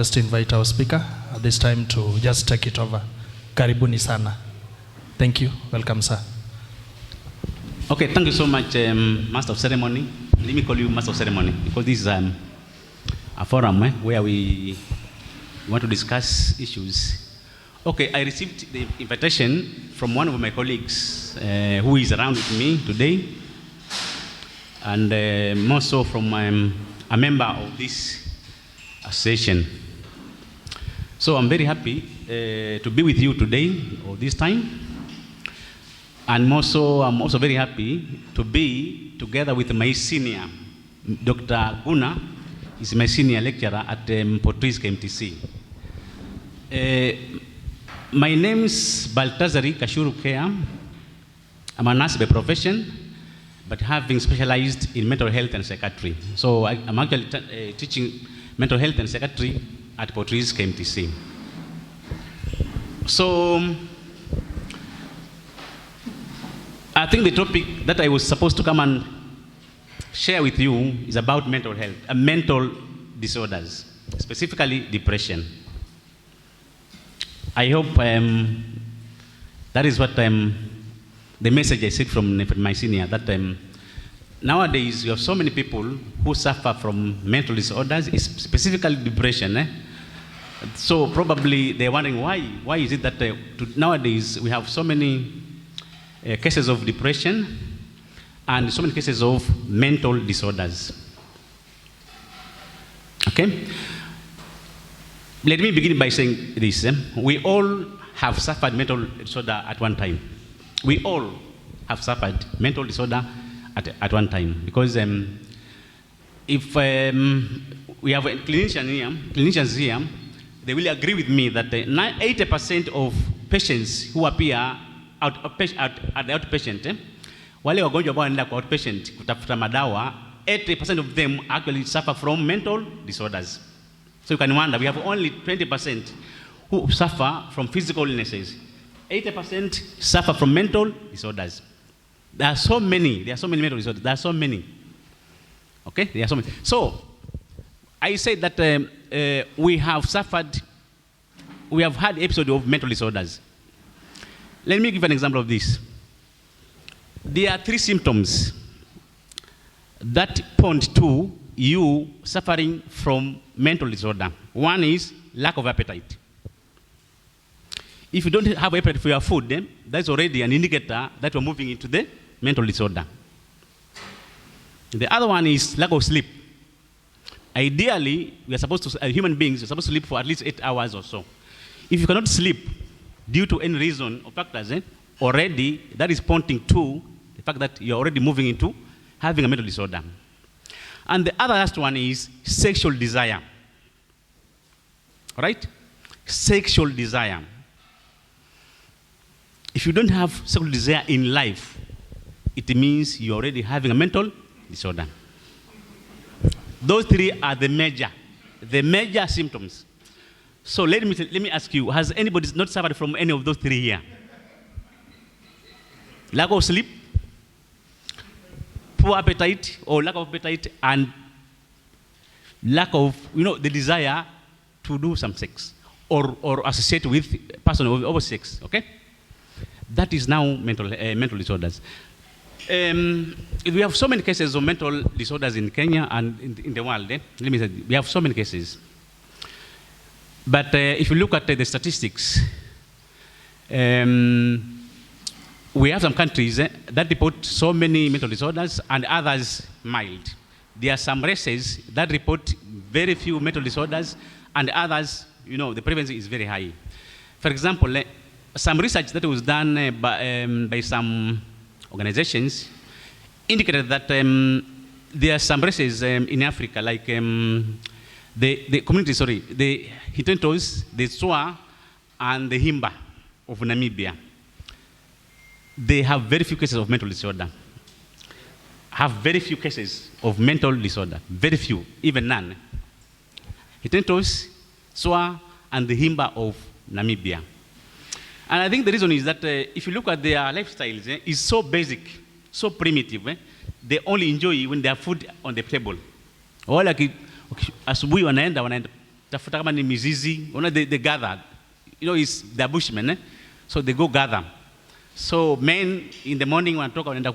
just invite our speaker at this time to just take it over. Karibuni sana. Thank you. Welcome, sir. Okay, thank you so much, Master of Ceremony. Let me call you Master of Ceremony because this is a forum where we want to discuss issues. Okay, I received the invitation from one of my colleagues who is around with me today, and more so from a member of this association. So I'm very happy to be with you today or this time. And also, I'm also very happy to be together with my senior, Dr. Guna, is my senior lecturer at Portuguese KMTC. My name is Baltazari Kashuru Kea. I'm a nurse by profession, but having specialized in mental health and psychiatry. So I'm actually teaching mental health and psychiatry at Portuguese KMTC. So, I think the topic that I was supposed to come and share with you is about mental health, mental disorders, specifically depression. I hope that is what the message I said from my senior, that nowadays we have so many people who suffer from mental disorders, specifically depression. So probably they're wondering why is it that nowadays we have so many cases of depression and so many cases of mental disorders. Okay? Let me begin by saying this. We all have suffered mental disorder at one time. We all have suffered mental disorder at one time. Because if we have clinicians here, they will agree with me that 80% of patients who appear at the outpatient, wale wagonjwa ambao wanaenda kwa outpatient kutafuta madawa, 80% of them actually suffer from mental disorders. So you can wonder, we have only 20% who suffer from physical illnesses. 80% suffer from mental disorders. There are so many mental disorders. There are so many. Okay? There are so many. So, I say that we have had episodes of mental disorders. Let me give an example of this. There are 3 symptoms that point to you suffering from mental disorder. One is lack of appetite. If you don't have appetite for your food, that's already an indicator that you're moving into the mental disorder. The other one is lack of sleep. Ideally, we are supposed to, human beings are supposed to sleep for at least 8 hours or so. If you cannot sleep due to any reason or factors, already that is pointing to the fact that you're already moving into having a mental disorder. And the other last one is sexual desire. All right? Sexual desire. If you don't have sexual desire in life, it means you're already having a mental disorder. Those 3 are the major symptoms. So let me ask you, has anybody not suffered from any of those 3 here? Lack of sleep, poor appetite or lack of appetite, and lack of, the desire to do some sex or associate with a person over sex, okay? That is now mental disorders. We have so many cases of mental disorders in Kenya and in the world. Let me say, we have so many cases. But if you look at the statistics, we have some countries that report so many mental disorders and others mild. There are some races that report very few mental disorders and others, the prevalence is very high. For example, some research that was done by some organizations indicated that there are some races in Africa, like the Hitentos, the Swa, and the Himba of Namibia. They have very few cases of mental disorder. Have very few cases of mental disorder. Very few, even none. Hitentos, Swa, and the Himba of Namibia. And I think the reason is that if you look at their lifestyles, it's so basic, so primitive. They only enjoy when they have food on the table. Or like asubuhi wanaenda kutafuta kama ni mizizi. They gather. It's the bushmen, eh? So they go gather. So men in the morning wanatoka wanaenda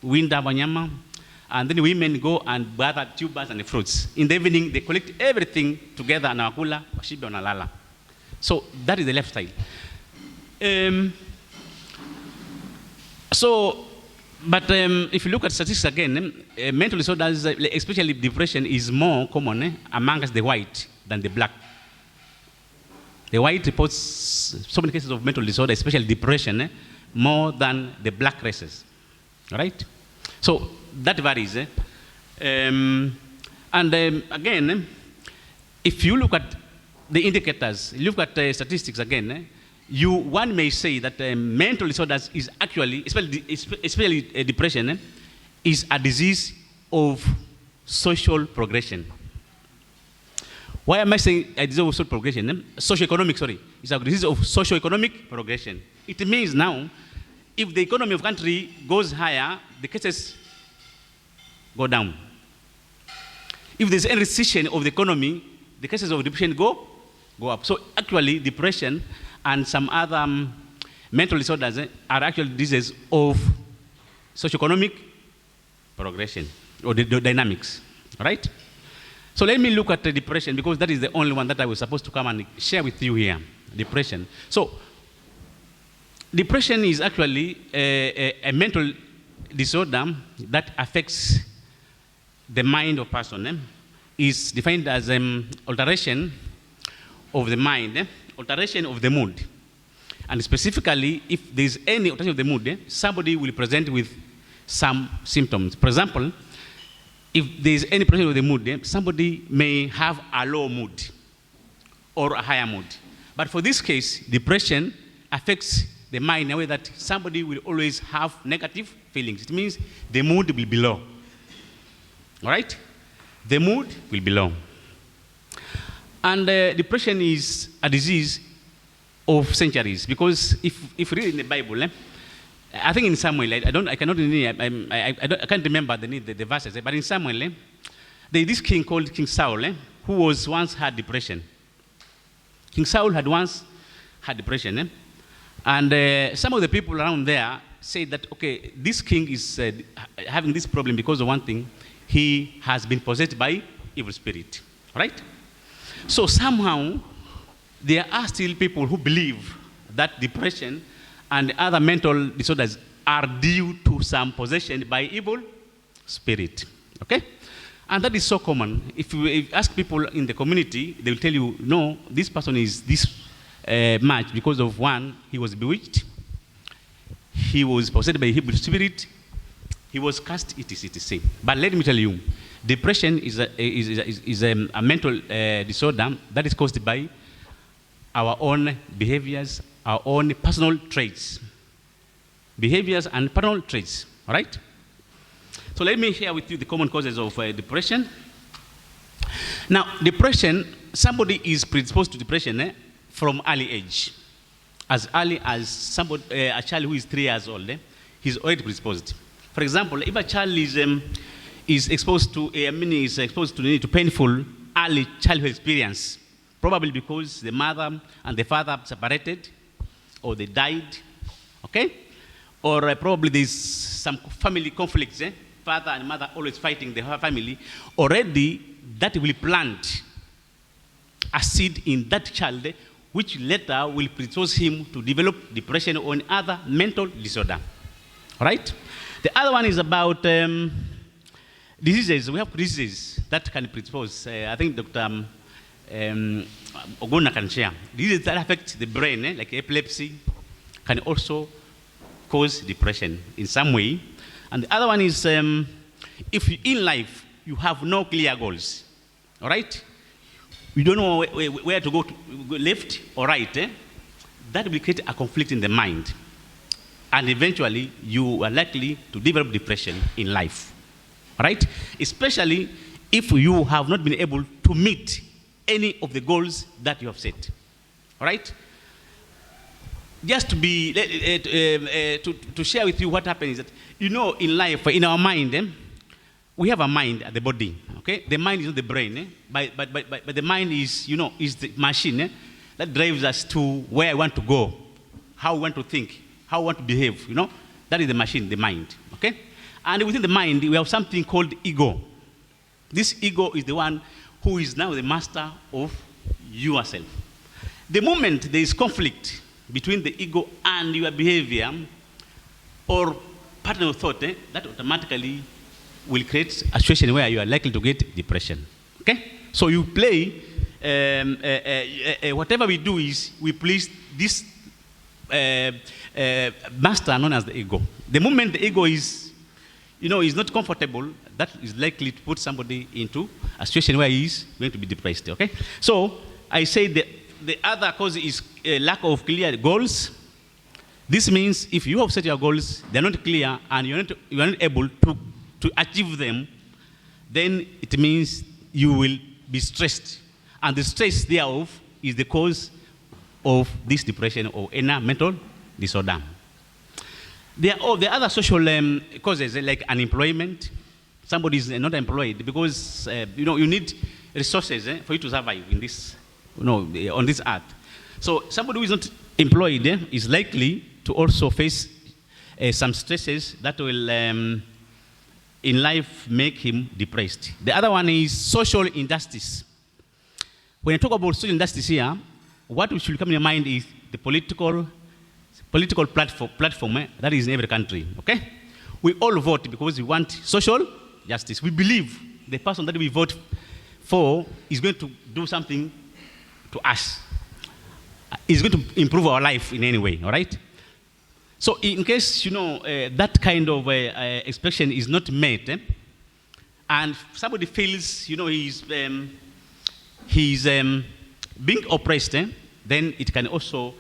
kuwinda wanyama, and then women go and gather tubers and the fruits. In the evening they collect everything together na wakula, washibe wanalala. So that is the lifestyle. But if you look at statistics again, mental disorders, especially depression, is more common amongst the white than the black. The white reports so many cases of mental disorder, especially depression, more than the black races. All right? So that varies. Again, if you look at the indicators, look at statistics again, one may say that mental disorders is actually, especially depression, is a disease of social progression. Why am I saying a disease of social progression? Socioeconomic, sorry. It's a disease of socioeconomic progression. It means now, if the economy of country goes higher, the cases go down. If there's any recession of the economy, the cases of depression go up. So actually, depression and some other mental disorders are actually diseases of socioeconomic progression or the dynamics, right? So let me look at the depression, because that is the only one that I was supposed to come and share with you here, depression. So depression is actually a mental disorder that affects the mind of person. Is defined as alteration of the mind, alteration of the mood. And specifically, if there's any alteration of the mood, somebody will present with some symptoms. For example, if there's any problem with the mood, somebody may have a low mood or a higher mood. But for this case, depression affects the mind in a way that somebody will always have negative feelings. It means the mood will be low. All right? The mood will be low. And depression is a disease of centuries, because if you read in the Bible, I think in Samuel, I can't remember the verses, but in Samuel, there is this king called King Saul, who was once had depression. King Saul had once had depression, and some of the people around there said that, okay, this king is having this problem because of one thing: he has been possessed by evil spirit, right? So somehow there are still people who believe that depression and other mental disorders are due to some possession by evil spirit, okay? And that is so common. If you ask people in the community, they will tell you, no, this person is this much because of one, he was bewitched, he was possessed by evil spirit, he was cast, etc. But let me tell you, depression is a mental disorder that is caused by our own behaviors, our own personal traits. Behaviors and personal traits, all right? So let me share with you the common causes of depression. Now, depression, somebody is predisposed to depression from early age. As early as a child who is 3 years old, he's already predisposed. For example, if a child is exposed to painful early childhood experience, probably because the mother and the father separated, or they died, okay? Or probably there's some family conflicts, father and mother always fighting the whole family. Already, that will plant a seed in that child, which later will predispose him to develop depression or other mental disorder, all right? The other one is about diseases. We have diseases that can predispose. I think Dr. Oguna can share. Diseases that affect the brain, like epilepsy, can also cause depression in some way. And the other one is if in life you have no clear goals, all right? You don't know where to go left or right, that will create a conflict in the mind. And eventually, you are likely to develop depression in life, all right? Especially if you have not been able to meet any of the goals that you have set, all right? Just to share with you what happens is that, in life, in our mind, we have a mind at the body, okay? The mind is not the brain, but the mind is, is the machine that drives us to where I want to go, how I want to think, how I want to behave, That is the machine, the mind, okay? And within the mind, we have something called ego. This ego is the one who is now the master of yourself. The moment there is conflict between the ego and your behavior or pattern of thought, that automatically will create a situation where you are likely to get depression. Okay? So you play, whatever we do is we please this master known as the ego. The moment the ego is, is not comfortable, that is likely to put somebody into a situation where he is going to be depressed. Okay? So I say the other cause is lack of clear goals. This means if you have set your goals, they're not clear, and you're not able to achieve them, then it means you will be stressed. And the stress thereof is the cause of this depression or any mental disorder. There are the other social causes like unemployment. Somebody is not employed because you need resources for you to survive in this, on this earth. So somebody who is not employed is likely to also face some stresses that will in life make him depressed. The other one is social injustice. When I talk about social injustice here, what should come in your mind is the political platform that is in every country. Okay? We all vote because we want social justice. We believe the person that we vote for is going to do something to us. Is going to improve our life in any way. All right? So in case, that kind of expression is not met, and somebody feels, he's being oppressed, then it can also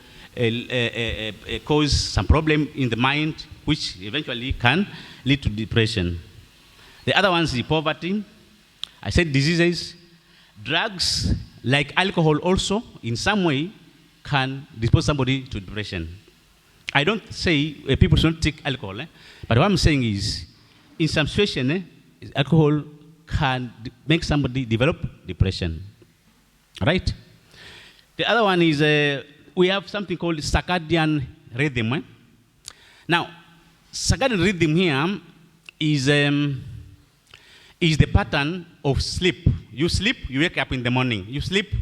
cause some problem in the mind, which eventually can lead to depression. The other ones is poverty. I said diseases. Drugs, like alcohol also, in some way, can dispose somebody to depression. I don't say people should not take alcohol, but what I'm saying is, in some situation, alcohol can make somebody develop depression. Right? The other one is we have something called circadian rhythm. Now, circadian rhythm here is the pattern of sleep. You sleep, you wake up in the morning. You sleep.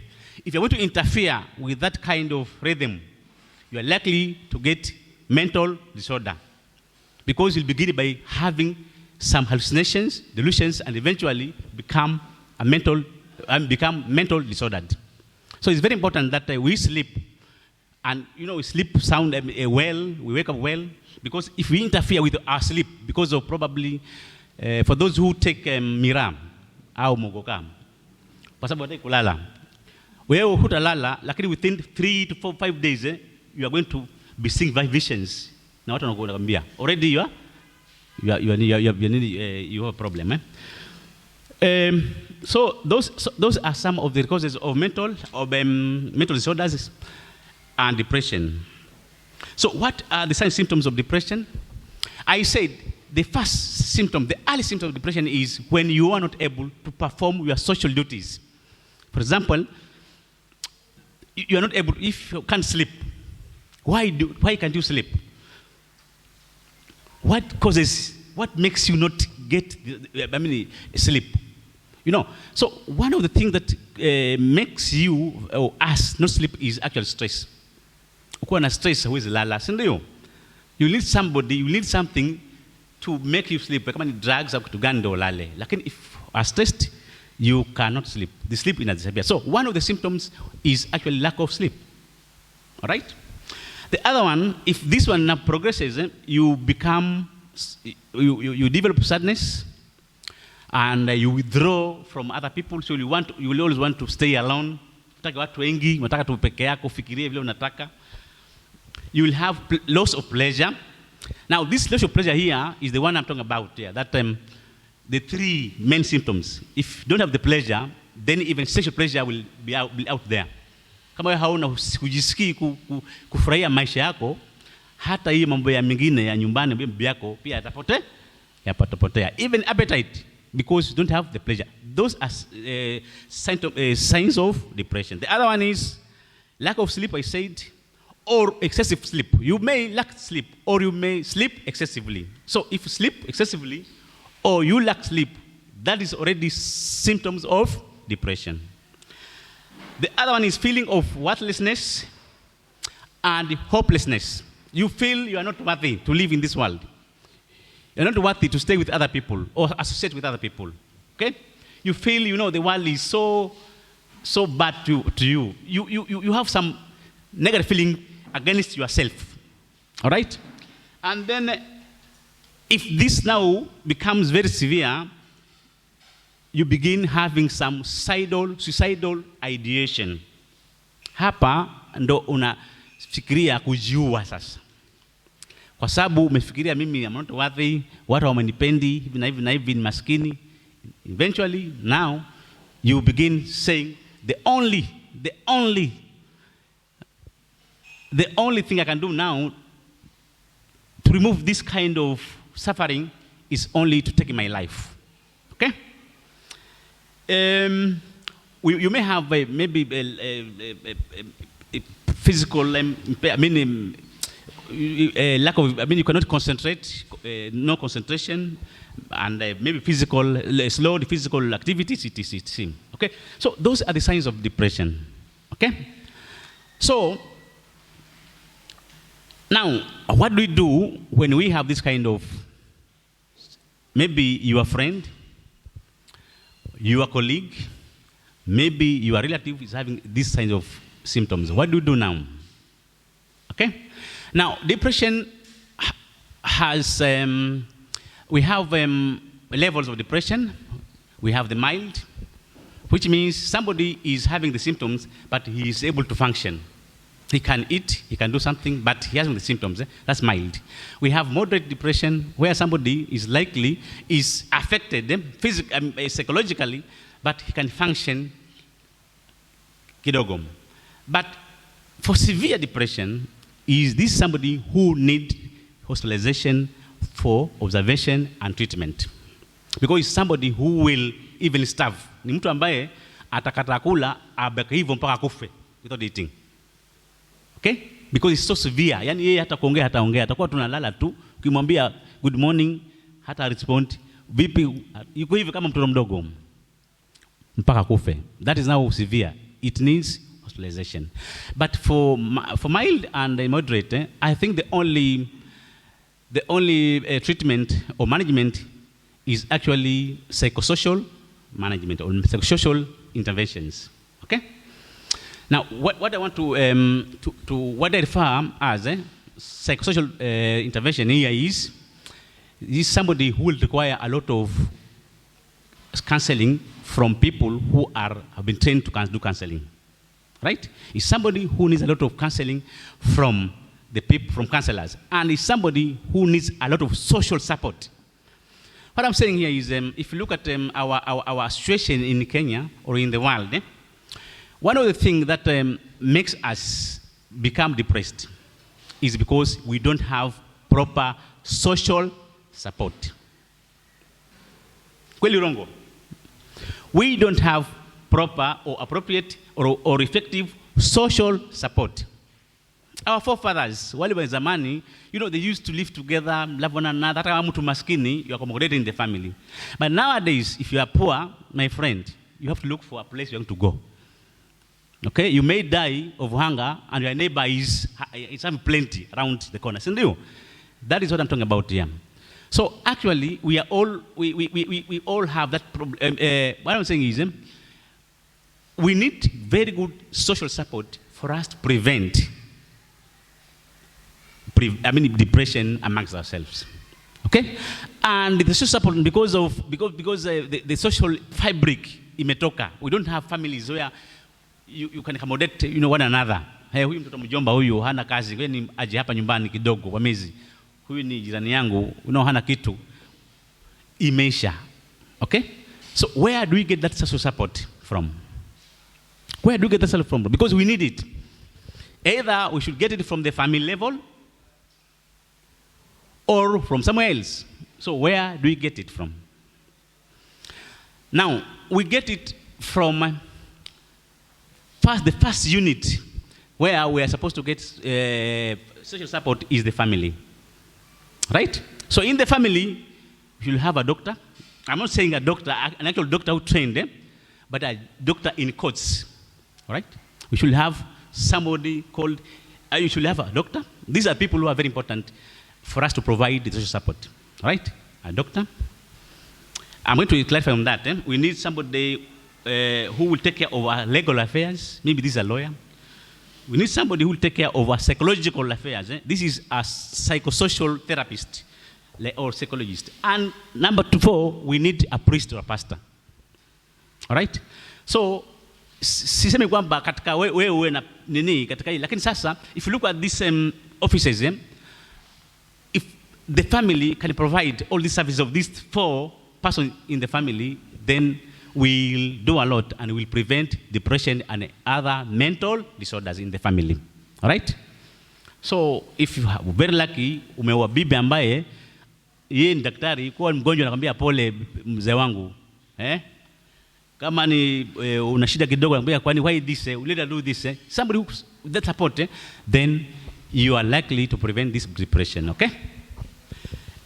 If you're going to interfere with that kind of rhythm, you are likely to get mental disorder because you'll begin by having some hallucinations, delusions, and eventually become mental disordered. So it's very important that we sleep, and we sleep sound well, we wake up well, because if we interfere with our sleep, because of probably for those who take miraa au mogoka, kwa sababu wataki kulala. Wewe hutalala, lakini within 3 to 5 days, you are going to be seeing visions. Na watu wanakuambia, already you have a problem. So those are some of the causes of mental disorders and depression. So what are the signs and symptoms of depression? I said the first symptom, the early symptom of depression is when you are not able to perform your social duties. For example, you are not able, if you can't sleep. Why can't you sleep? What makes you not get sleep? So one of the things that makes you or us not sleep is actual stress. Ukiwa na stress huwezi lala, si ndio? You need something to make you sleep. Kama ni drugs au kitu gani ndio ulale. Lakini if you are stressed, you cannot sleep. The sleep is disappear. So one of the symptoms is actually lack of sleep. All right? The other one, if this one now progresses, you develop sadness, and you withdraw from other people. So you will always want to stay alone. Unataka watu wengi, unataka tu peke yako, fikirie vile unataka. You will have loss of pleasure. Now this loss of pleasure here is the one I'm talking about here. That the three main symptoms. If you don't have the pleasure, then even sexual pleasure will be out there. Kama wewe hauna hujisikii kufurahia maisha yako, hata hii mambo ya mengine ya nyumbani bibi yako pia yatapotea. Even appetite because you don't have the pleasure. Those are signs of depression. The other one is lack of sleep, I said, or excessive sleep. You may lack sleep, or you may sleep excessively. So if you sleep excessively, or you lack sleep, that is already symptoms of depression. The other one is feeling of worthlessness and hopelessness. You feel you are not worthy to live in this world. You're not worthy to stay with other people or associate with other people. Okay? You feel, the world is so bad to you. You have some negative feeling against yourself. All right? And then if this now becomes very severe, you begin having some suicidal ideation. Hapa ndo unafikiria kujiua sasa. Kwa sababu umefikiria mimi I'm not worthy, watu hawanipendi, hivi na hivi ni maskini. Eventually, now, you begin saying, the only thing I can do now to remove this kind of suffering is only to take my life. Okay? You may have maybe a physical, lack of, you cannot concentrate, no concentration, and maybe slow physical activities, etc. Okay? So those are the signs of depression. Okay? So, now, what do we do when we have this kind of, maybe your friend, your colleague, maybe your relative is having these kinds of symptoms? What do we do now? Okay? Now, depression has, we have levels of depression. We have the mild, which means somebody is having the symptoms, but he is able to function. He can eat, he can do something, but he has the symptoms. That's mild. We have moderate depression, where somebody is affected psychologically, but he can function kidogo. But for severe depression, is this somebody who needs hospitalization for observation and treatment? Because it's somebody who will even starve. Ni mtu ambaye atakata kula abaki hivyo mpaka kufe without eating. Okay? Because it's so severe. Yani yeye hata kuongea hataongea, atakuwa tunalala tu, ukimwambia good morning hata respond vipi, yuko hivi kama mtoto mdogo mpaka kufe. That is now severe. It needs hospitalization. But for mild and moderate, I think the only treatment or management is actually psychosocial management or psychosocial interventions. Okay? Now, what I want to what I refer as psychosocial intervention here is somebody who will require a lot of counseling from people who have been trained to do counseling. Right? It's somebody who needs a lot of counseling from the people, from counselors, and it's somebody who needs a lot of social support. What I'm saying here is, if you look at our situation in Kenya or in the world, one of the things that makes us become depressed is because we don't have proper social support. Kweli urongo? We don't have proper or appropriate or effective social support. Our forefathers, wale wa zamani, they used to live together, love one another. Hata kama mtu maskini, you are accommodating the family. But nowadays, if you are poor, my friend, you have to look for a place you're going to go. Okay? You may die of hunger, and your neighbor is having plenty around the corner. That is what I'm talking about here. So actually, we all have that problem. What I'm saying is, we need very good social support for us to prevent depression amongst ourselves. Okay? And the social support, because the social fabric imetoka, we don't have families where you can accommodate one another. Hey, huyu mtoto mjomba huyu hana kazi, wewe ni aje hapa nyumbani kidogo kwa miezi. Huyu ni jirani yangu, hana kitu. Imeisha. Okay? So where do we get that social support from? Where do we get that support from? Because we need it. Either we should get it from the family level or from somewhere else. So where do we get it from? Now, we get it from the first unit where we are supposed to get social support is the family. Right? So in the family, you'll have a doctor. I'm not saying a doctor, an actual doctor who trained them, but a doctor in quotes. All right? We should have somebody called, you should have a doctor. These are people who are very important for us to provide the social support. All right? A doctor. I'm going to clarify on that. We need somebody who will take care of our legal affairs. Maybe this is a lawyer. We need somebody who will take care of our psychological affairs. This is a psychosocial therapist or psychologist. And number 4, we need a priest or a pastor. All right? So, sisemi kwamba katika wewe na nini katika hii, lakini sasa if you look at these offices, if the family can provide all the services of these 4 persons in the family, then we'll do a lot and will prevent depression and other mental disorders in the family. All right? So if you are very lucky, umeoa bibi ambaye yeye ni daktari, kwa mgonjwa anakuambia pole mzee wangu, kama ni una shida kidogo anakuambia kwani why this, let do this, somebody who with that support, then you are likely to prevent this depression. Okay?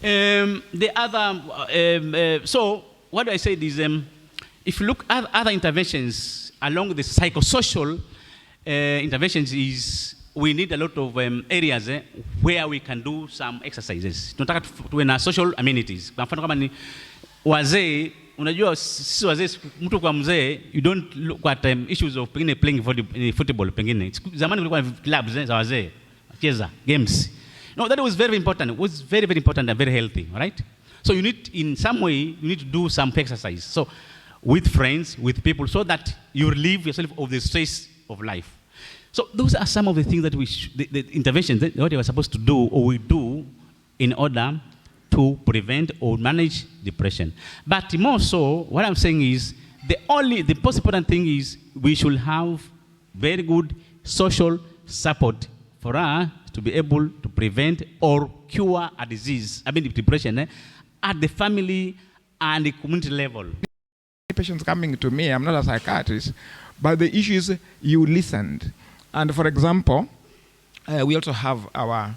The other so what do I say is if you look at other interventions along the psychosocial interventions, is we need a lot of areas where we can do some exercises. Tunataka tuwe na social amenities. Kwa mfano kama ni wazee, unajua sisi wazee, mtu kwa mzee, you don't look at issues of pengine playing football pengine. Zamani kulikuwa clubs za wazee, cheza games. No, that was very important. It was very, very important and very healthy, right? So you need, in some way, you need to do some exercise. So with friends, with people, so that you relieve yourself of the stress of life. So those are some of the things that the interventions that what we are supposed to do or we do in order to prevent or manage depression. But more so, what I'm saying is the most important thing is we should have very good social support for us to be able to prevent or cure a disease, depression, at the family and the community level. Patients coming to me, I'm not a psychiatrist, but the issue is you listened. And for example, we also have our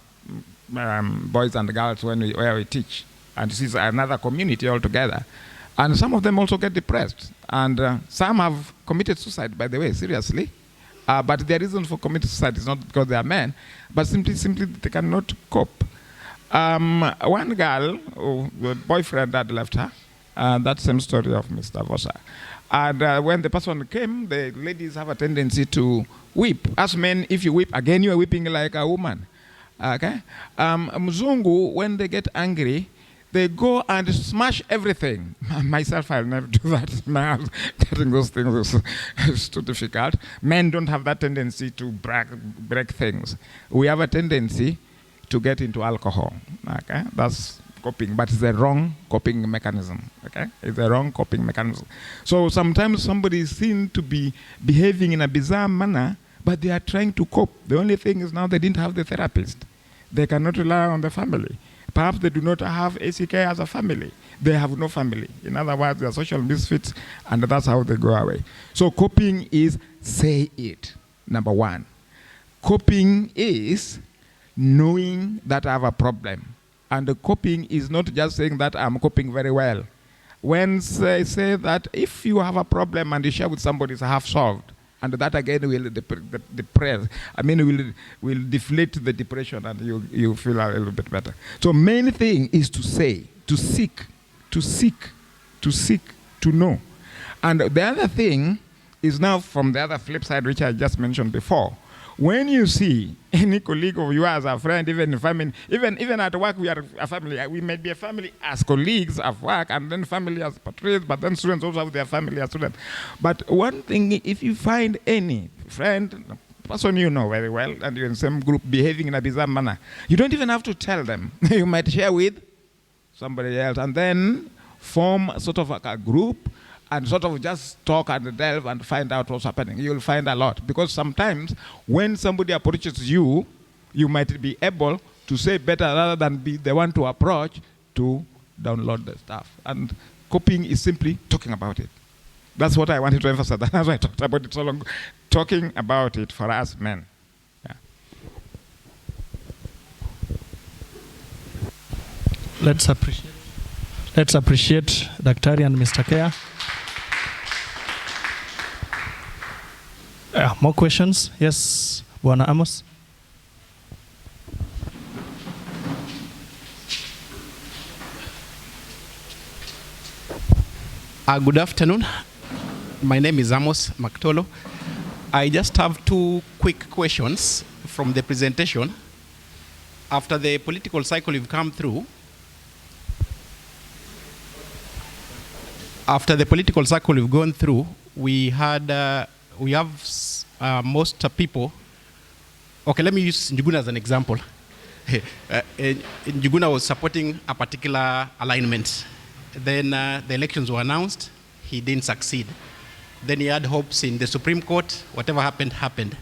boys and girls where we teach, and this is another community altogether. And some of them also get depressed, and some have committed suicide, by the way, seriously. But their reason for committing suicide is not because they are men, but simply they cannot cope. One girl, the boyfriend had left her, that same story of Mr. Vosa. And when the person came, the ladies have a tendency to weep. As men, if you weep, again you are weeping like a woman. Okay? Mzungu, when they get angry, they go and smash everything. Myself, I'll never do that. Now, getting those things is too difficult. Men don't have that tendency to break things. We have a tendency to get into alcohol. Okay? That's coping, but it's the wrong coping mechanism. Okay? It's the wrong coping mechanism. So sometimes somebody is seen to be behaving in a bizarre manner, but they are trying to cope. The only thing is now they didn't have the therapist. They cannot rely on the family. Perhaps they do not have A.C.K as a family. They have no family. In other words, they are social misfits, and that's how they go away. So coping is say it, number 1. Coping is knowing that I have a problem. And the coping is not just saying that I'm coping very well. When they say that if you have a problem and you share with somebody, it's half solved. And that again will depress. Will deflate the depression, and you feel a little bit better. So main thing is to say, to seek, to know. And the other thing is now from the other flip side, which I just mentioned before. When you see any colleague of yours, a friend, even in family, even at work, we are a family. We may be a family as colleagues at work, and then family as patrons, but then students also have their family as students. But one thing, if you find any friend, person you know very well, and you're in the same group behaving in a bizarre manner, you don't even have to tell them. You might share with somebody else, and then form sort of a group, and sort of just talk and delve and find out what's happening. You'll find a lot. Because sometimes when somebody approaches you, you might be able to say better rather than be the one to approach to download the stuff. And coping is simply talking about it. That's what I wanted to emphasize. That's why I talked about it so long. Talking about it for us men. Yeah. Let's appreciate Daktari and Mr. Kea. More questions? Yes, Bwana Amos. Good afternoon. My name is Amos Maktolo. I just have two quick questions from the presentation. After the political cycle we've come through, after the political cycle we've gone through, we have most people. Okay, let me use Njuguna as an example. Njuguna was supporting a particular alignment. Then the elections were announced. He didn't succeed. Then he had hopes in the Supreme Court. Whatever happened, happened.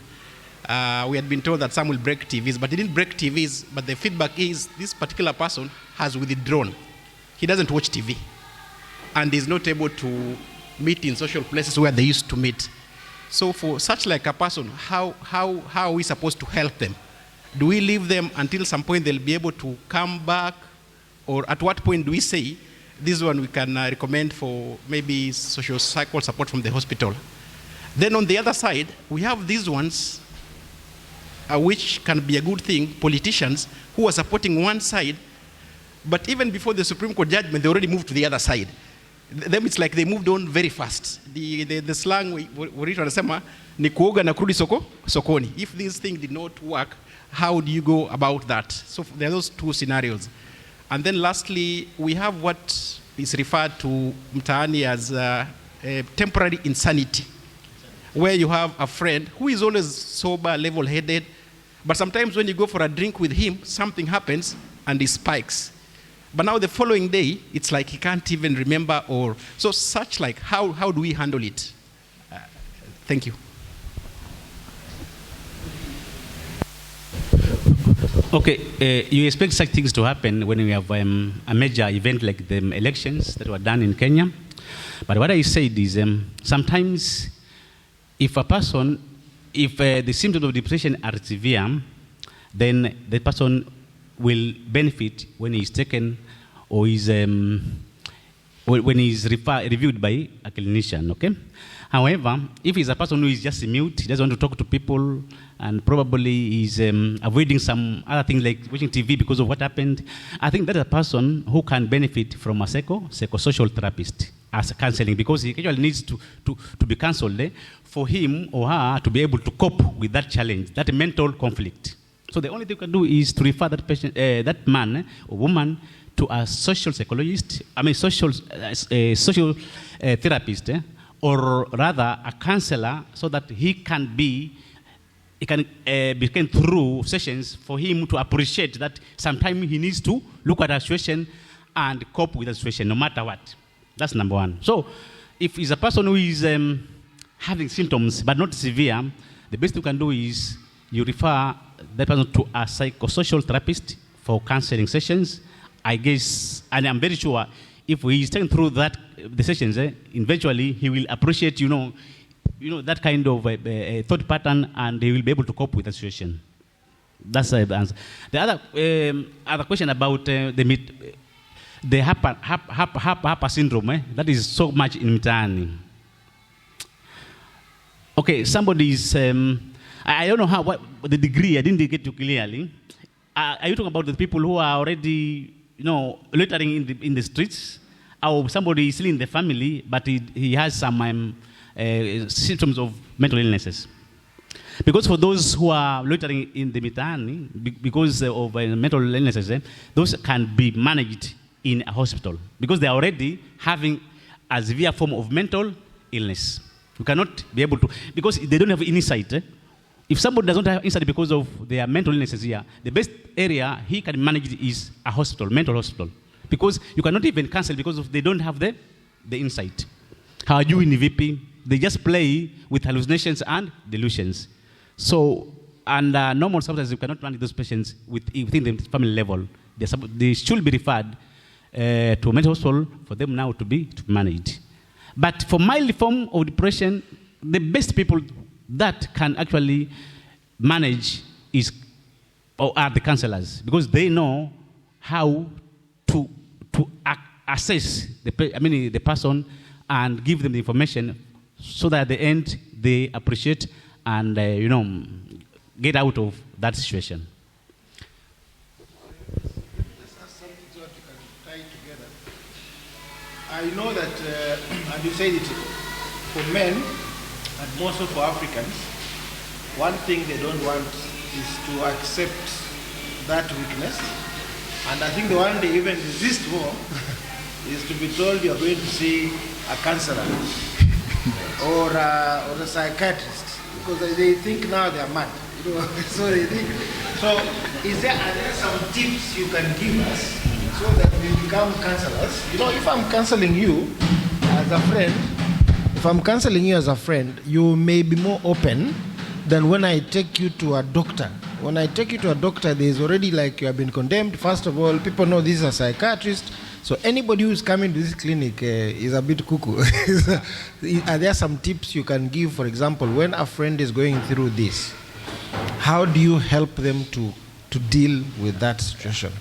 We had been told that some will break TVs, but he didn't break TVs. But the feedback is this particular person has withdrawn. He doesn't watch TV. And is not able to meet in social places where they used to meet. So for such like a person, how are we supposed to help them? Do we leave them until some point they'll be able to come back? Or at what point do we say, this one we can recommend for maybe social cycle support from the hospital? Then on the other side, we have these ones, which can be a good thing, politicians who are supporting one side, but even before the Supreme Court judgment, they already moved to the other side. Them, it's like they moved on very fast. The slang we wanasema ni kuoga na kurudi sokoni. If this thing did not work, how do you go about that? So there are those two scenarios. And then lastly, we have what is referred to mtaani as temporary insanity, where you have a friend who is always sober, level-headed, but sometimes when you go for a drink with him, something happens and he spikes. But now the following day, it's like he can't even remember, or so such like how do we handle it? Thank you. Okay, you expect such things to happen when we have a major event like the elections that were done in Kenya. But what I said is sometimes if the symptoms of depression are severe, then the person will benefit when he's taken or is when he's reviewed by a clinician, okay? However, if he's a person who is just mute, he doesn't want to talk to people, and probably is avoiding some other things like watching TV because of what happened, I think that's a person who can benefit from a psychosocial therapist as counseling, because he actually needs to be counseled for him or her to be able to cope with that challenge, that mental conflict. So the only thing you can do is to refer that patient, that man or woman, to a social psychologist, social therapist, or rather a counselor, so that he can be through sessions for him to appreciate that sometimes he needs to look at a situation and cope with the situation, no matter what. That's number one. So if he's a person who is having symptoms but not severe, the best you can do is you refer that person to a psychosocial therapist for counseling sessions, I guess, and I'm very sure if he is taken through the sessions, eventually he will appreciate, that kind of thought pattern, and he will be able to cope with the situation. That's the answer. The other question about the HAPA syndrome, that is so much in mtaani. Okay, somebody is, I don't know what the degree, I didn't get you clearly. Are you talking about the people who are already, loitering in the streets? Or somebody is still in the family, but he has some symptoms of mental illnesses? Because for those who are loitering in the mitaani, because of mental illnesses, those can be managed in a hospital, because they are already having a severe form of mental illness. You cannot be able to, because they don't have insight. If somebody doesn't have insight because of their mental illnesses here, the best area he can manage is a hospital, mental hospital. Because you cannot even cancel because they don't have the insight. How are you in VP? They just play with hallucinations and delusions. So, and normal substances, you cannot manage those patients within the family level. They should be referred to a mental hospital for them now to be managed. But for mild form of depression, the best people that can actually manage are the counselors, because they know how to assess the person and give them the information so that at the end they appreciate and get out of that situation. I know that, and you said it, for men, and more so for Africans, one thing they don't want is to accept that weakness. And I think the one they even resist more is to be told you're going to see a counselor or a psychiatrist, because they think now they're mad. So they think. So are there some tips you can give us so that we become counselors? If I'm counseling you as a friend, you may be more open than when I take you to a doctor. When I take you to a doctor, there's already like you have been condemned. First of all, people know this is a psychiatrist. So anybody who's coming to this clinic is a bit cuckoo. Are there some tips you can give, for example, when a friend is going through this? How do you help them to deal with that situation?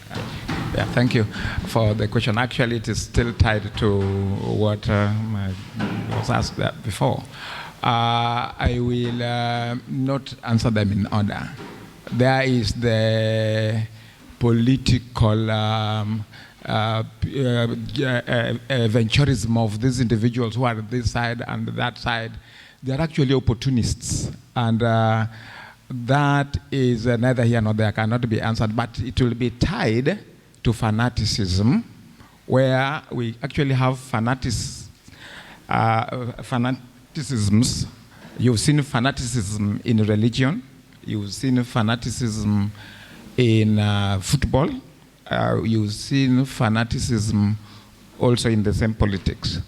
Yeah, thank you for the question. Actually, it is still tied to what was asked before. I will not answer them in order. There is the political venturism of these individuals who are on this side and that side. They are actually opportunists, and that is neither here nor there, cannot be answered, but it will be tied to fanaticism, where we actually have fanaticisms. You've seen fanaticism in religion, you've seen fanaticism in football, you've seen fanaticism also in the same politics.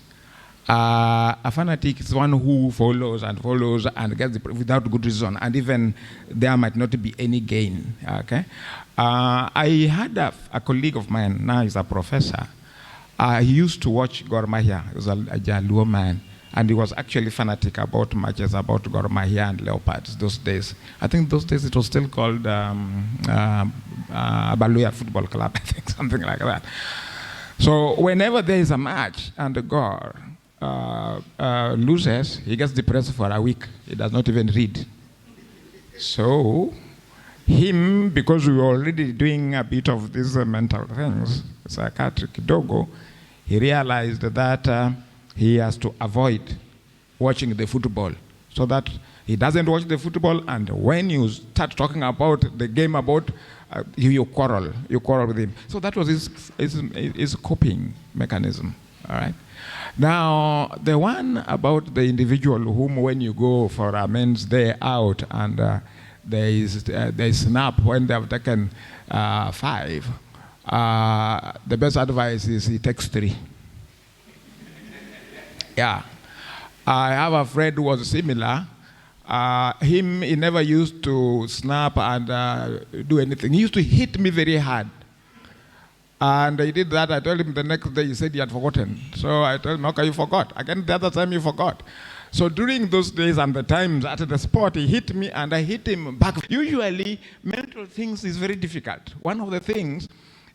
A fanatic is one who follows and gets without good reason, and even there might not be any gain. Okay, I had a colleague of mine. Now he's a professor. He used to watch Gor Mahia. He was a Jaluo man, and he was actually fanatic about matches about Gor Mahia and Leopards those days. I think those days it was still called Abaluya Football Club, I think, something like that. So whenever there is a match and the Gor loses, he gets depressed for a week. He does not even read. So him, because we were already doing a bit of these mental things, psychiatric dogo, he realized that he has to avoid watching the football, so that he doesn't watch the football, and when you start talking about the game you quarrel with him. So that was his coping mechanism. All right. Now, the one about the individual whom, when you go for a men's day out and they snap when they have taken 5, the best advice is he takes 3. Yeah. I have a friend who was similar. He never used to snap and do anything. He used to hit me very hard. And he did that. I told him the next day, he said he had forgotten. So I told him, okay, you forgot. Again, the other time you forgot. So during those days and the times at the spot, he hit me and I hit him back. Usually, mental things is very difficult. One of the things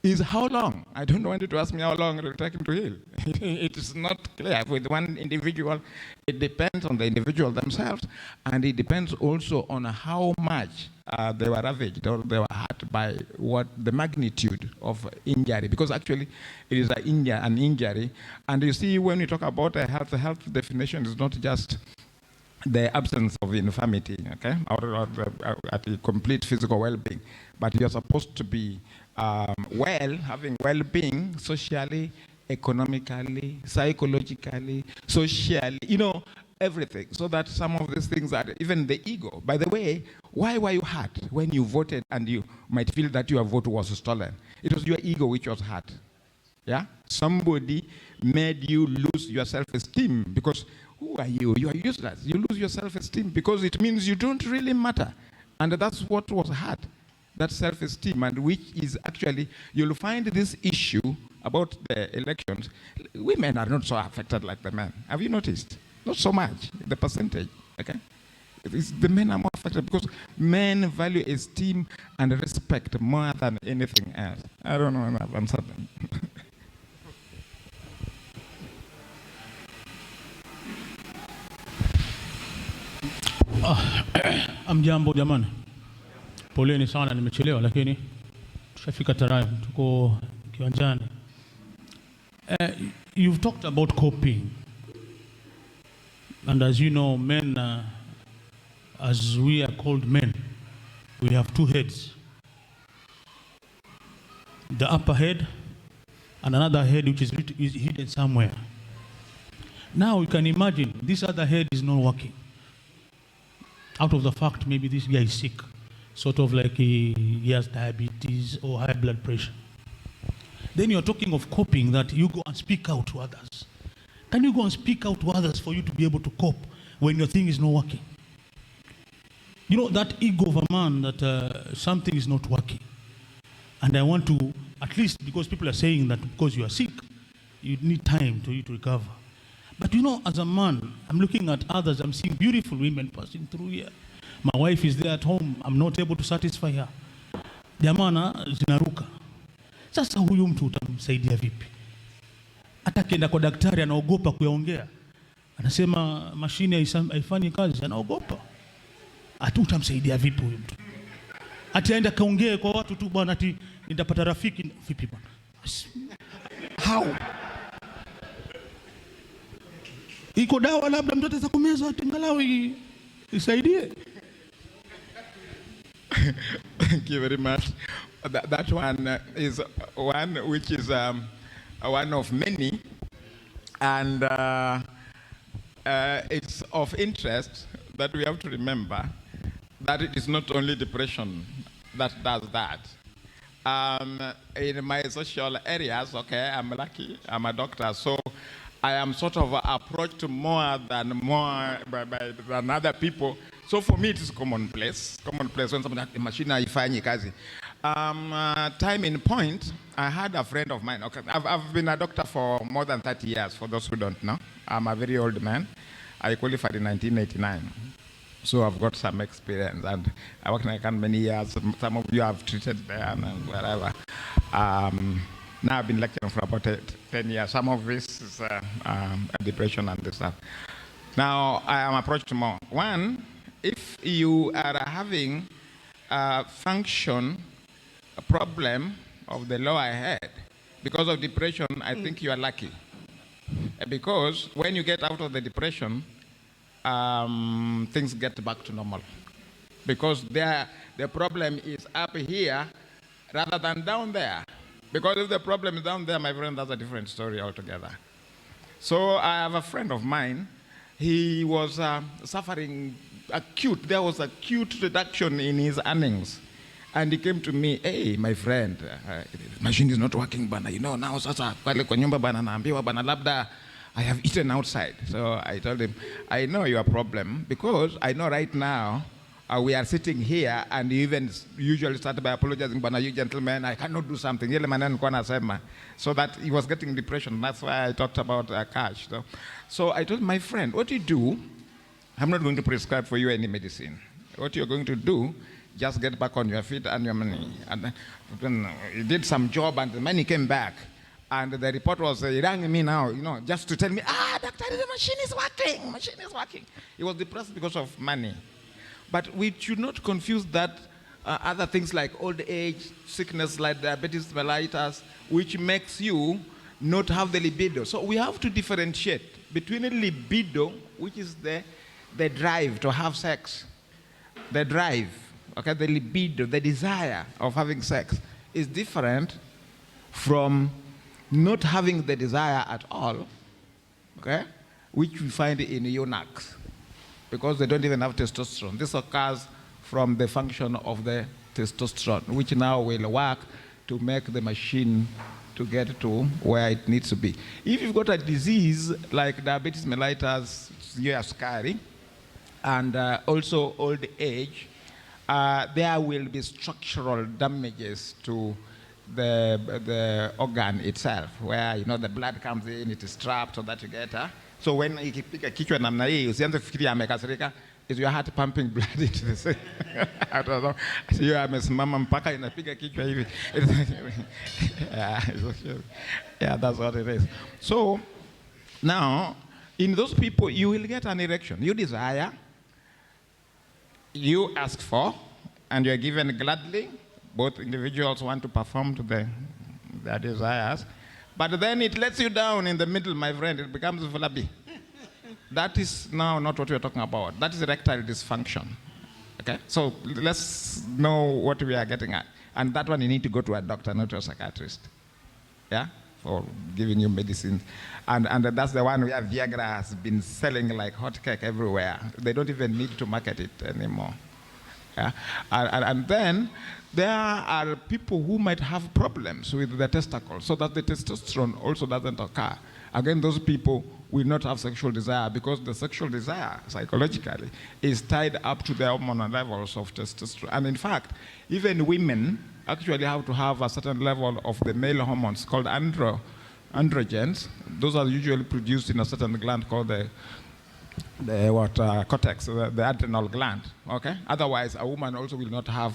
is how long. I don't want you to ask me how long it will take him to heal. It is not clear. With one individual, it depends on the individual themselves, and it depends also on how much they were ravaged or they were hurt by what the magnitude of injury, because actually it is an injury. And you see, when we talk about a health definition is not just the absence of infirmity, okay, or the complete physical well-being, but you're supposed to be having well-being socially, economically, psychologically, socially, everything. So that some of these things are even the ego. By the way, why were you hurt when you voted and you might feel that your vote was stolen? It was your ego which was hurt. Yeah? Somebody made you lose your self-esteem because who are you? You are useless. You lose your self-esteem because it means you don't really matter. And that's what was hurt. that self-esteem, and which is actually, you'll find this issue about the elections, women are not so affected like the men. Have you noticed? Not so much, the percentage, okay? The men are more affected because men value esteem and respect more than anything else. I don't know if I've answered them. Amjambo jamani, poleni sana, nimechelewa lakini tushafika tayari, tuko kiwanjani. You've talked about coping, and as you know, men, as we are called men, we have two heads. The upper head and another head which is hidden somewhere. Now you can imagine this other head is not working. Out of the fact maybe this guy is sick, sort of like he has diabetes or high blood pressure. Then you're talking of coping, that you go and speak out to others. Can you go and speak out to others for you to be able to cope when your thing is not working? You know, that ego of a man that something is not working. And I want to, at least because people are saying that because you are sick, you need time to recover. But you know, as a man, I'm looking at others, I'm seeing beautiful women passing through here. My wife is there at home, I'm not able to satisfy her. Jamana zinaruka. Sasa huyu mtu utamsaidia vipi? Hata akienda kwa daktari anaogopa kuyaongea. Anasema mashine haifanyi kazi, anaogopa. Ati utamsaidia vipi huyu mtu? Ati aenda kaongee kwa watu tu bwana, ati nitapata rafiki vipi bwana? How? Iko dawa labda mtu ataweza kumeza angalau isaidie. Thank you very much. That one is one which is one of many, and it's of interest that we have to remember that it is not only depression that does that. In my social areas, okay, I'm lucky, I'm a doctor, so I am sort of approached more than other people. So for me, it is commonplace. Commonplace when somebody the machine haifanyi kazi. Time in point, I had a friend of mine. Okay, I've been a doctor for more than 30 years. For those who don't know, I'm a very old man. I qualified in 1989, so I've got some experience, and I worked in Icon many years. Some of you have treated there and wherever. Now I've been lecturing for about 10 years. Some of this is depression and this stuff. Now I am approached more. One, if you are having a function, a problem of the lower head because of depression, I think you are lucky. Because when you get out of the depression, things get back to normal. Because the problem is up here rather than down there. Because if the problem is down there, my friend, that's a different story altogether. So I have a friend of mine. He was suffering there was acute reduction in his earnings. And he came to me, hey, my friend, machine is not working, bana. You know, now sasa pale kwa nyumba bana naambiwa bana labda I have eaten outside. So I told him, I know your problem because I know right now we are sitting here, and you even usually start by apologizing, but you gentlemen, I cannot do something. So that he was getting depression. That's why I talked about cash. So I told my friend, what you do, I'm not going to prescribe for you any medicine. What you're going to do, just get back on your feet and your money. And then he did some job, and the money came back. And the report was, he rang me now, you know, just to tell me, doctor, the machine is working, machine is working. He was depressed because of money. But we should not confuse that other things like old age, sickness like diabetes mellitus, which makes you not have the libido. So we have to differentiate between a libido, which is the drive to have sex. The drive, okay, the libido, the desire of having sex is different from not having the desire at all, okay, which we find in eunuchs. Because they don't even have testosterone. This occurs from the function of the testosterone, which now will work to make the machine to get to where it needs to be. If you've got a disease like diabetes mellitus, you are scary, and also old age, there will be structural damages to the organ itself, where the blood comes in, it is trapped so that you get so when ikipiga kichwa namna hii usianze kufikiria amekasirika, is your heart pumping blood into the cell? I don't know. Sio amesimama mpaka inapiga kichwa hivi. Yeah, that's what it is. So now in those people you will get an erection. You desire, you ask for, and you are given gladly. Both individuals want to perform to their desires, but then it lets you down in the middle, my friend. It becomes flabby. That is now not what we are talking about. That is erectile dysfunction. Okay, so let's know what we are getting at, and that one you need to go to a doctor, not to a psychiatrist. Yeah, for giving you medicine, and that's the one where Viagra has been selling like hotcake everywhere. They don't even need to market it anymore. Yeah? And then there are people who might have problems with the testicles, so that the testosterone also doesn't occur. Again, those people will not have sexual desire, because the sexual desire, psychologically, is tied up to the hormonal levels of testosterone. And in fact, even women actually have to have a certain level of the male hormones called androgens. Those are usually produced in a certain gland called the cortex, the adrenal gland. Okay. Otherwise, a woman also will not have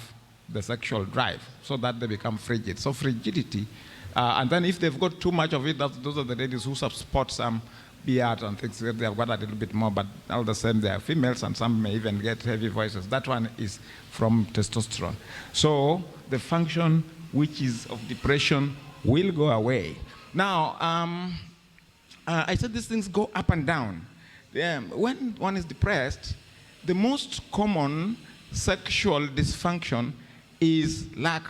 the sexual drive, so that they become frigid. So frigidity, and then if they've got too much of it, those are the ladies who spot some beard and things. They have got a little bit more, but all the same, they are females, and some may even get heavy voices. That one is from testosterone. So the function which is of depression will go away. Now, I said these things go up and down. When one is depressed, the most common sexual dysfunction is lack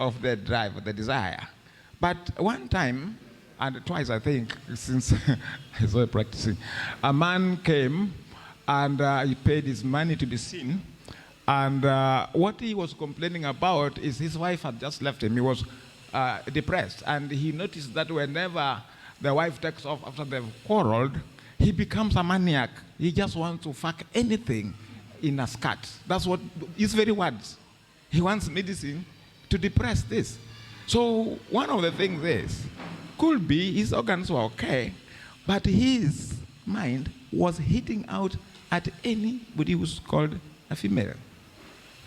of the drive, the desire. But one time, and twice I think, since I started practicing, a man came and he paid his money to be seen. And what he was complaining about is his wife had just left him. He was depressed. And he noticed that whenever the wife takes off after they've quarreled, he becomes a maniac. He just wants to fuck anything in a skirt. That's what his very words. He wants medicine to depress this. So one of the things is, could be his organs were okay, but his mind was hitting out at anybody who's called a female.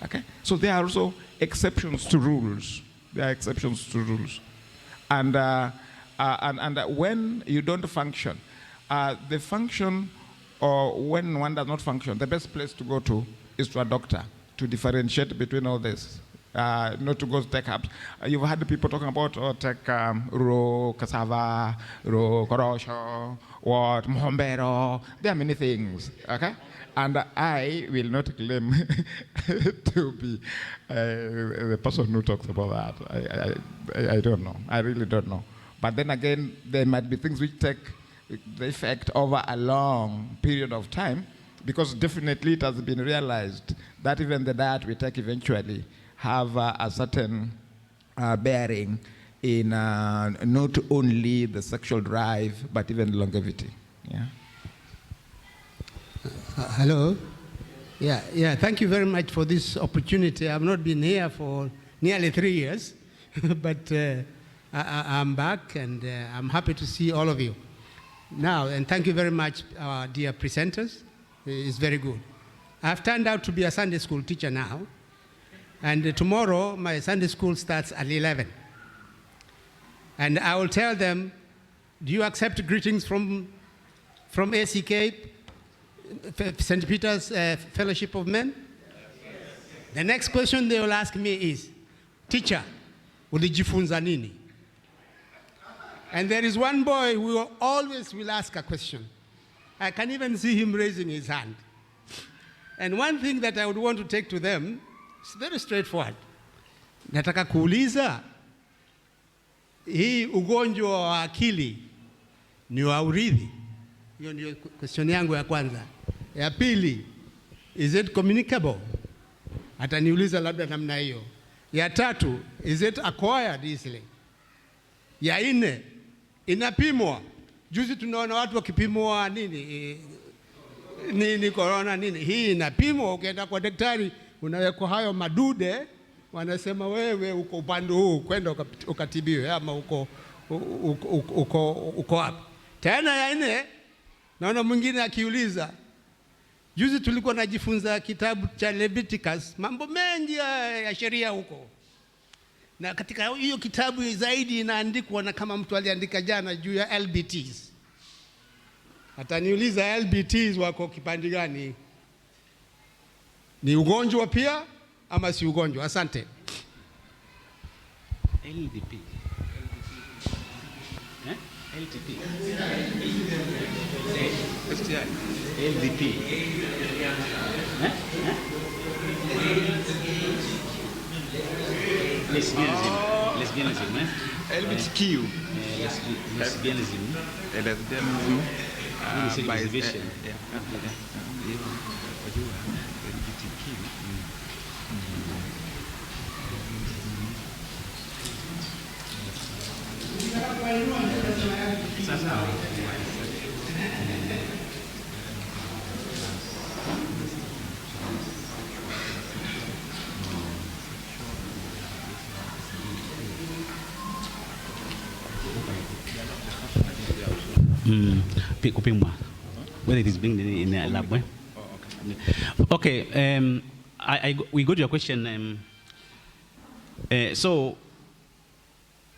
Okay? So there are also exceptions to rules. There are exceptions to rules. And when you don't function, the function, or when one does not function, the best place to go to is to a doctor to differentiate between all this. Not to go to take herbs. You've had people talking about take raw cassava, raw korosho, what mohombero. There are many things. Okay, and I will not claim to be the person who talks about that. I don't know. I really don't know. But then again, there might be things which take the effect over a long period of time, because definitely it has been realized that even the diet we take eventually have a certain bearing in not only the sexual drive, but even longevity. Yeah. Hello. Yeah. Thank you very much for this opportunity. I've not been here for nearly 3 years, but I'm back, and I'm happy to see all of you now. And thank you very much, our dear presenters. It's very good. I've turned out to be a Sunday school teacher now. And tomorrow, my Sunday school starts at 11. And I will tell them, do you accept greetings from A.C.K, St. Peter's Fellowship of Men? Yes. The next question they will ask me is, teacher, ulijifunza nini? And there is one boy who always will ask a question. I can even see him raising his hand. And one thing that I would want to take to them, it's very straightforward. Nataka kuuliza, hii ugonjwa wa akili ni wa urithi? Hiyo ndio question yangu ya kwanza. Ya pili, is it communicable? Ataniuliza labda namna hiyo. Ya tatu, is it acquired easily? Ya nne, inapimwa? Juzi tunaona watu wakipimwa nini corona nini. Hii inapimwa, ukienda kwa daktari unawekwa hayo madude, wanasema wewe uko upande huu, kwenda ukatibiwe, ama uko wapi. Tena ya nne, naona mwingine akiuliza, juzi tulikuwa najifunza kitabu cha Leviticus, mambo mengi ya sheria huko, na katika hiyo kitabu zaidi inaandikwa, na kama mtu aliandika jana juu ya LBTs. Ataniuliza LBTs wako kipande gani? Ni ugonjwa pia ama si ugonjwa? Asante. LDP. LTP. LDP. Lesbianism. LGBTQ. Lesbianism. Lesbianism. Kupimwa, whether it is being in a lab. Okay, we go to your question. So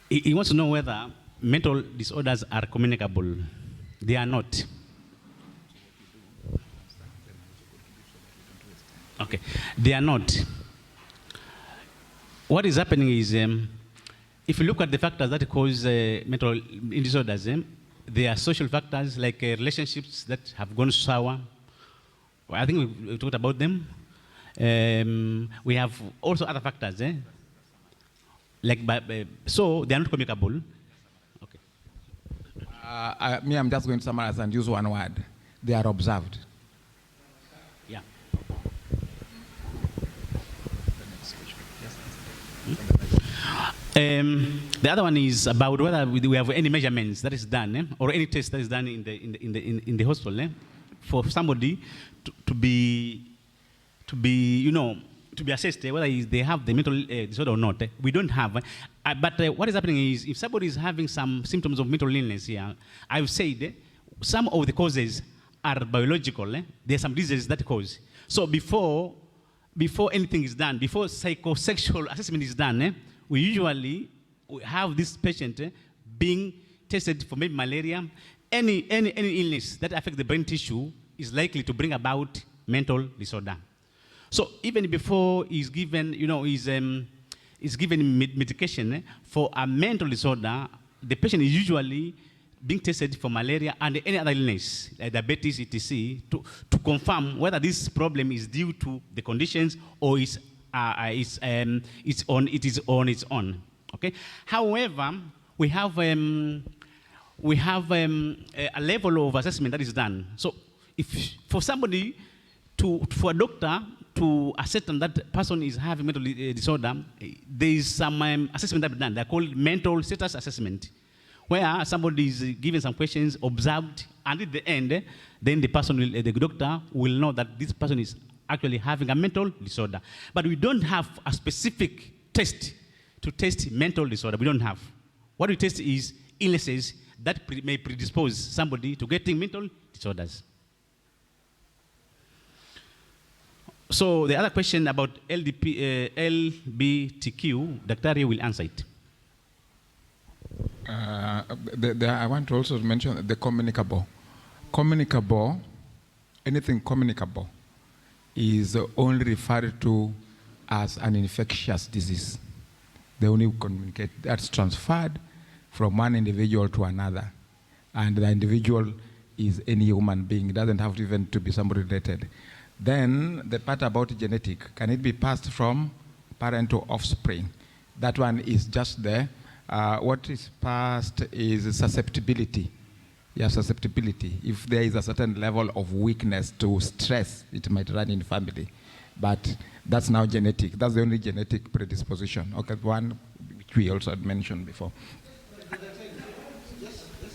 he wants to know whether mental disorders are communicable. They are not. Okay, they are not. What is happening is, if you look at the factors that cause mental disorders, there are social factors like relationships that have gone sour. I think we talked about them. We have also other factors, so they are not communicable. Okay. I'm just going to summarize and use one word. They are observed. Yeah. The other one is about whether we have any measurements that is done, or any test that is done in the hospital, for somebody to be assessed whether they have the mental disorder or not. We don't have. But what is happening is, if somebody is having some symptoms of mental illness here, I've said some of the causes are biological. There are some diseases that cause. So before anything is done, before psychosexual assessment is done, we usually have this patient being tested for maybe malaria. Any illness that affects the brain tissue is likely to bring about mental disorder. So even before he's given, is given medication for a mental disorder, the patient is usually being tested for malaria and any other illness, like diabetes, etc., to confirm whether this problem is due to the conditions or is on its own. Okay. However, we have a level of assessment that is done. So, if for somebody for a doctor to ascertain that person is having mental disorder, there is some assessment that is done. They're called mental status assessment, where somebody is given some questions, observed, and at the end, then the doctor will know that this person is actually having a mental disorder. But we don't have a specific test to test mental disorder. We don't have. What we test is illnesses that may predispose somebody to getting mental disorders. So the other question about LGBTQ, Dr. will answer it. I want to also mention the communicable. Communicable, anything communicable, is only referred to as an infectious disease. They only communicate. That's transferred from one individual to another. And the individual is any human being. It doesn't have to even to be somebody related. Then the part about genetic, can it be passed from parent to offspring? That one is just there. What is passed is susceptibility. Yeah, susceptibility. If there is a certain level of weakness to stress, it might run in family. But that's now genetic. That's the only genetic predisposition. Okay, one which we also had mentioned before.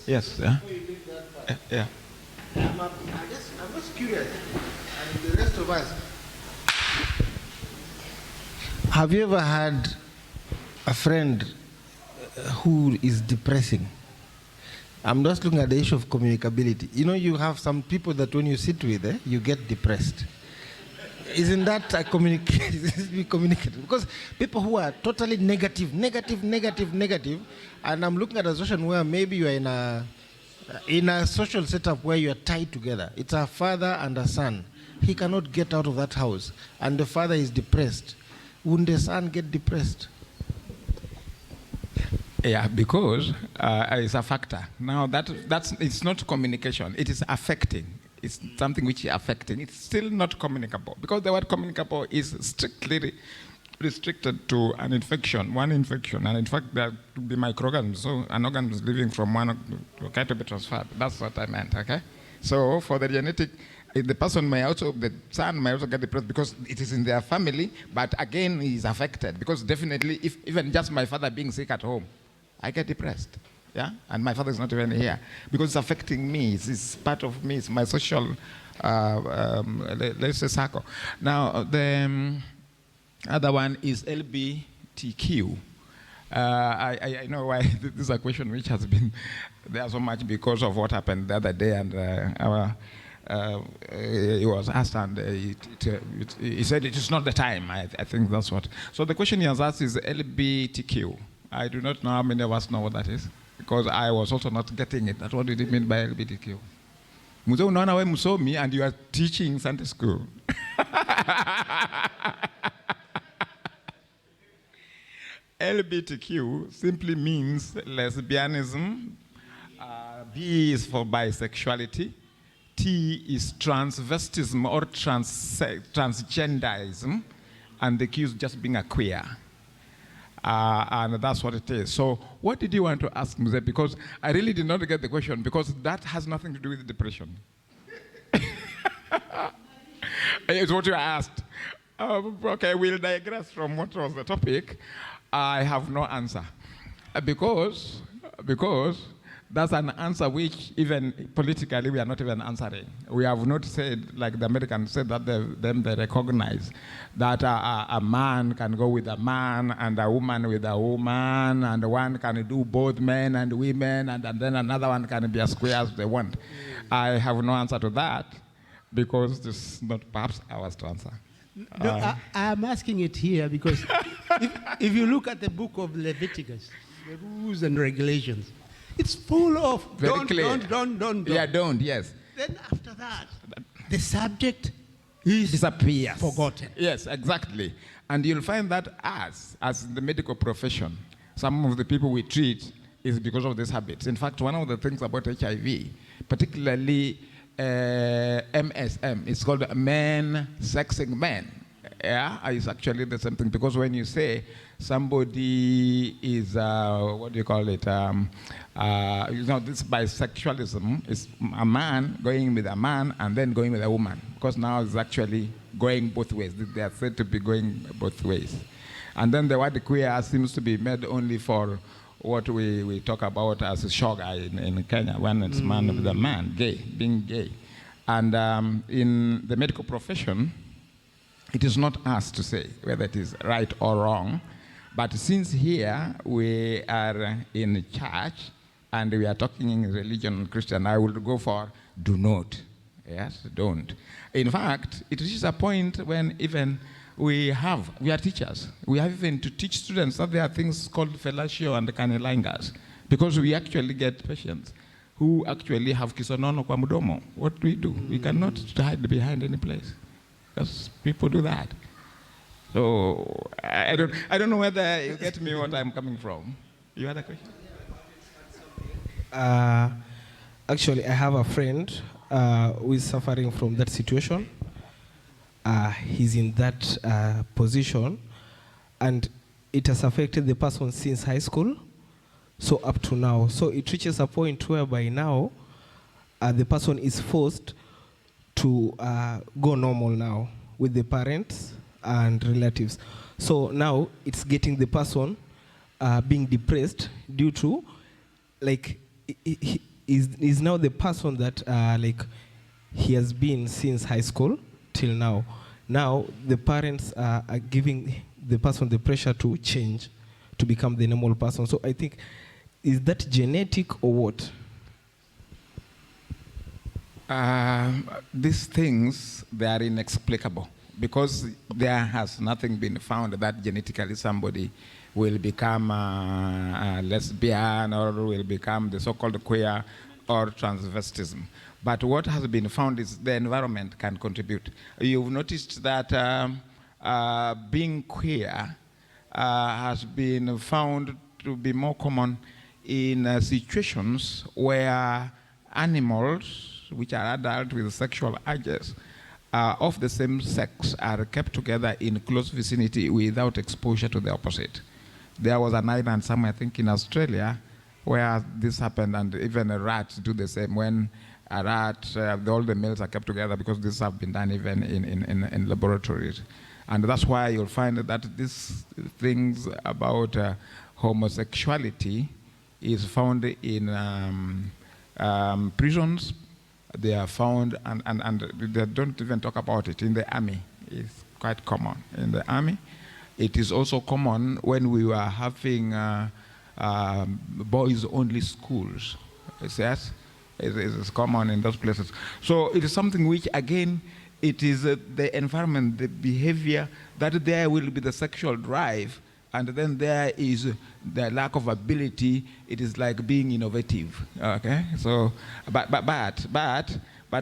Yes. Yeah. Yeah. I'm just curious, and the rest of us. Have you ever had a friend who is depressing? I'm just looking at the issue of communicability. You know, you have some people that when you sit with, you get depressed. Isn't that a communicative? Because people who are totally negative, and I'm looking at a situation where maybe you are in a social setup where you are tied together. It's a father and a son. He cannot get out of that house, and the father is depressed. Wouldn't the son get depressed? Yeah, because it's a factor. Now it's not communication. It is affecting. It's something which is affecting. It's still not communicable because the word communicable is strictly restricted to an infection, one infection, and in fact there could be microorganisms. So an organism is living from one to be transferred. That's what I meant. Okay. So for the genetic, the person the son may also get depressed because it is in their family. But again, he is affected because definitely, if even just my father being sick at home, I get depressed. Yeah, and my father is not even here because it's affecting me. It's part of me. It's my social, let's say, circle. Now the other one is LGBTQ. I know why this is a question which has been there so much because of what happened the other day, and he was asked, and he said it is not the time. I think that's what. So the question he has asked is LGBTQ. I do not know how many of us know what that is, because I was also not getting it. That's what did he mean by LGBTQ? Mzee unaona we msomi and you are teaching Sunday school. LGBTQ simply means lesbianism. B is for bisexuality. T is transvestism or transgenderism. And the Q is just being a queer. And that's what it is. So what did you want to ask, Mzee? Because I really did not get the question, because that has nothing to do with depression. It's what you asked. Okay, we'll digress from what was the topic. I have no answer. Because that's an answer which even politically we are not even answering. We have not said, like the Americans said, that they recognize that a man can go with a man and a woman with a woman, and one can do both men and women, and then another one can be as square as they want. I have no answer to that because this is not perhaps ours to answer. No, I'm asking it here because if you look at the book of Leviticus, the rules and regulations, it's full of Very clear. don't. Yeah, don't, yes. Then after that, the subject is disappears. Forgotten. Yes, exactly. And you'll find that as the medical profession, some of the people we treat is because of these habits. In fact, one of the things about HIV, particularly MSM, it's called men sexing men. Yeah, it's actually the same thing, because when you say somebody is, what do you call it? This bisexualism is a man going with a man and then going with a woman, because now it's actually going both ways. They are said to be going both ways. And then the word queer seems to be made only for what we talk about as a shoga in Kenya, when it's man with a man, gay, being gay. And in the medical profession, it is not us to say whether it is right or wrong, but since here we are in church and we are talking in religion and Christian, I will go for do not. Yes, don't. In fact, it reaches a point when even we are teachers. We have even to teach students that there are things called fellatio and cunnilingus, because we actually get patients who actually have kisonono kwa mdomo. What do we do? We cannot hide behind any place, because people do that. So I don't know whether you get me what I'm coming from. You had a question? Actually, I have a friend who is suffering from that situation. He's in that position, and it has affected the person since high school, so up to now. So it reaches a point whereby now the person is forced to go normal now with the parents and relatives. So now it's getting the person being depressed due to, like, he is now the person that like he has been since high school till now. Now the parents are giving the person the pressure to change, to become the normal person. So I think, is that genetic or what? These things, they are inexplicable because there has nothing been found that genetically somebody will become a lesbian or will become the so-called queer or transvestism. But what has been found is the environment can contribute. You've noticed that being queer has been found to be more common in situations where animals, which are adult with sexual urges, of the same sex are kept together in close vicinity without exposure to the opposite. There was an island somewhere, I think in Australia, where this happened, and even a rat do the same. When a rat, all the males are kept together because this have been done even in laboratories. And that's why you'll find that these things about homosexuality is found in prisons. They are found, and they don't even talk about it in the army. It's quite common in the army. It is also common when we were having boys-only schools. Yes, it is common in those places. So it is something which, again, it is the environment, the behavior, that there will be the sexual drive, and then there is the lack of ability. It is like being innovative. Okay, so but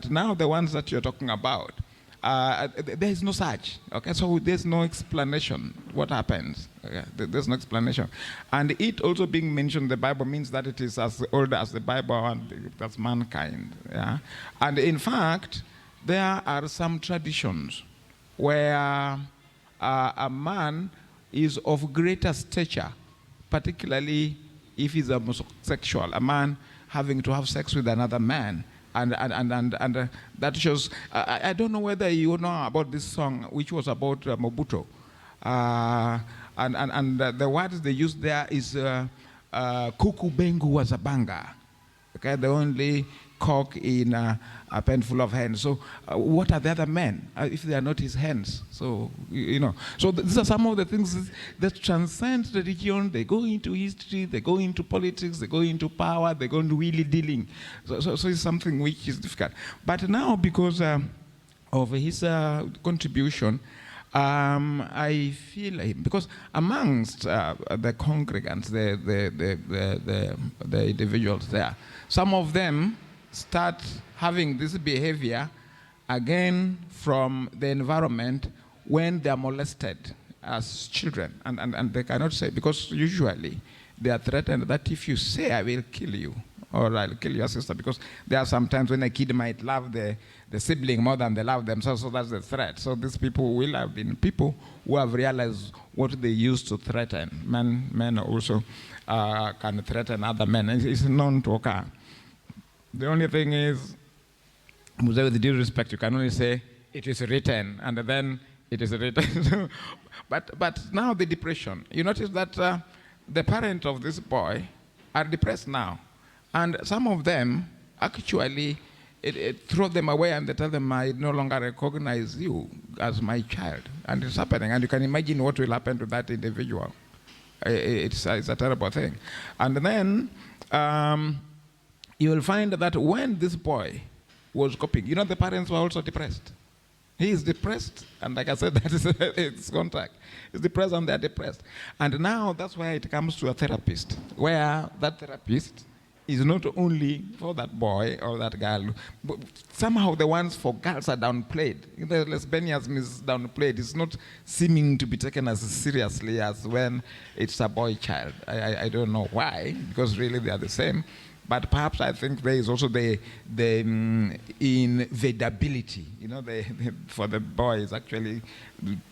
now the ones that you're talking about, there is no such. Okay, so there's no explanation what happens. Okay? There's no explanation, and it also being mentioned in the Bible means that it is as old as the Bible and that's mankind. Yeah, and in fact, there are some traditions where a man is of greater stature, particularly if he's homosexual, a man having to have sex with another man. And that shows, I don't know whether you know about this song, which was about Mobutu. And the words they used there is Kuku Bengu was a banger. Okay, the only cock in a pen full of hens. So what are the other men if they are not his hens? So, you know. So these are some of the things that transcend religion. They go into history, they go into politics, they go into power, they go into really dealing. So it's something which is difficult. But now, because of his contribution, I feel because amongst the congregants, the individuals there, some of them start having this behavior again from the environment when they are molested as children, and they cannot say, because usually they are threatened that if you say, I will kill you, or I'll kill your sister, because there are some times when a kid might love the sibling more than they love themselves, so that's the threat. So these people will have been people who have realized what they used to threaten. Men also can threaten other men. It's known to occur. The only thing is, with due respect, you can only say it is written, and then it is written. But now the depression. You notice that the parents of this boy are depressed now. And some of them actually throw them away and they tell them, I no longer recognize you as my child. And it's happening. And you can imagine what will happen to that individual. It's a terrible thing. And then you will find that when this boy was coping, you know, the parents were also depressed. He is depressed, and like I said, that is its contact. He's depressed and they're depressed. And now that's where it comes to a therapist, where that therapist is not only for that boy or that girl, but somehow the ones for girls are downplayed. The lesbianism is downplayed. It's not seeming to be taken as seriously as when it's a boy child. I don't know why, because really they are the same. But perhaps I think there is also the invadability. You know, for the boys, actually,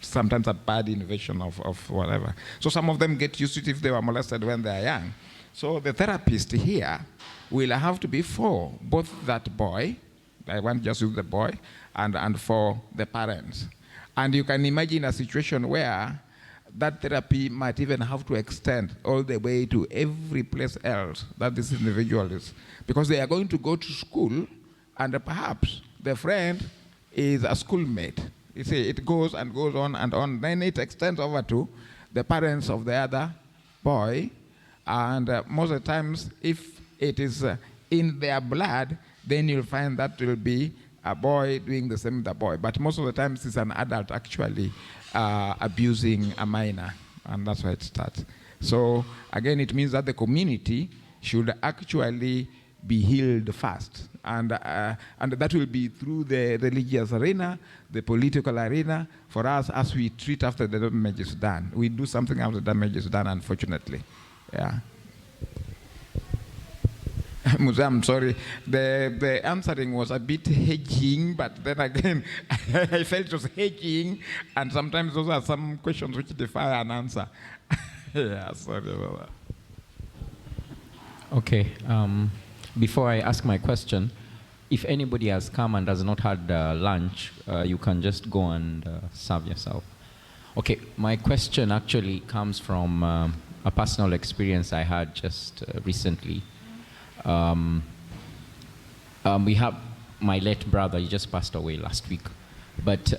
sometimes a bad invasion of whatever. So some of them get used to it if they were molested when they are young. So the therapist here will have to be for both that boy, I want just use the boy, and for the parents. And you can imagine a situation where that therapy might even have to extend all the way to every place else that this individual is. Because they are going to go to school, and perhaps the friend is a schoolmate. You see, it goes and goes on and on. Then it extends over to the parents of the other boy. And most of the times, if it is in their blood, then you'll find that will be a boy doing the same with a boy. But most of the times, it's an adult actually abusing a minor. And that's where it starts. So, again, it means that the community should actually be healed first. And that will be through the religious arena, the political arena, for us as we treat after the damage is done. We do something after the damage is done, unfortunately. Yeah. Musa, I'm sorry. The answering was a bit hedging, but then again, I felt it was hedging, and sometimes those are some questions which defy an answer. Yeah, sorry about that. Okay. Before I ask my question, if anybody has come and has not had lunch, you can just go and serve yourself. Okay, my question actually comes from a personal experience I had just recently. We have my late brother, he just passed away last week. But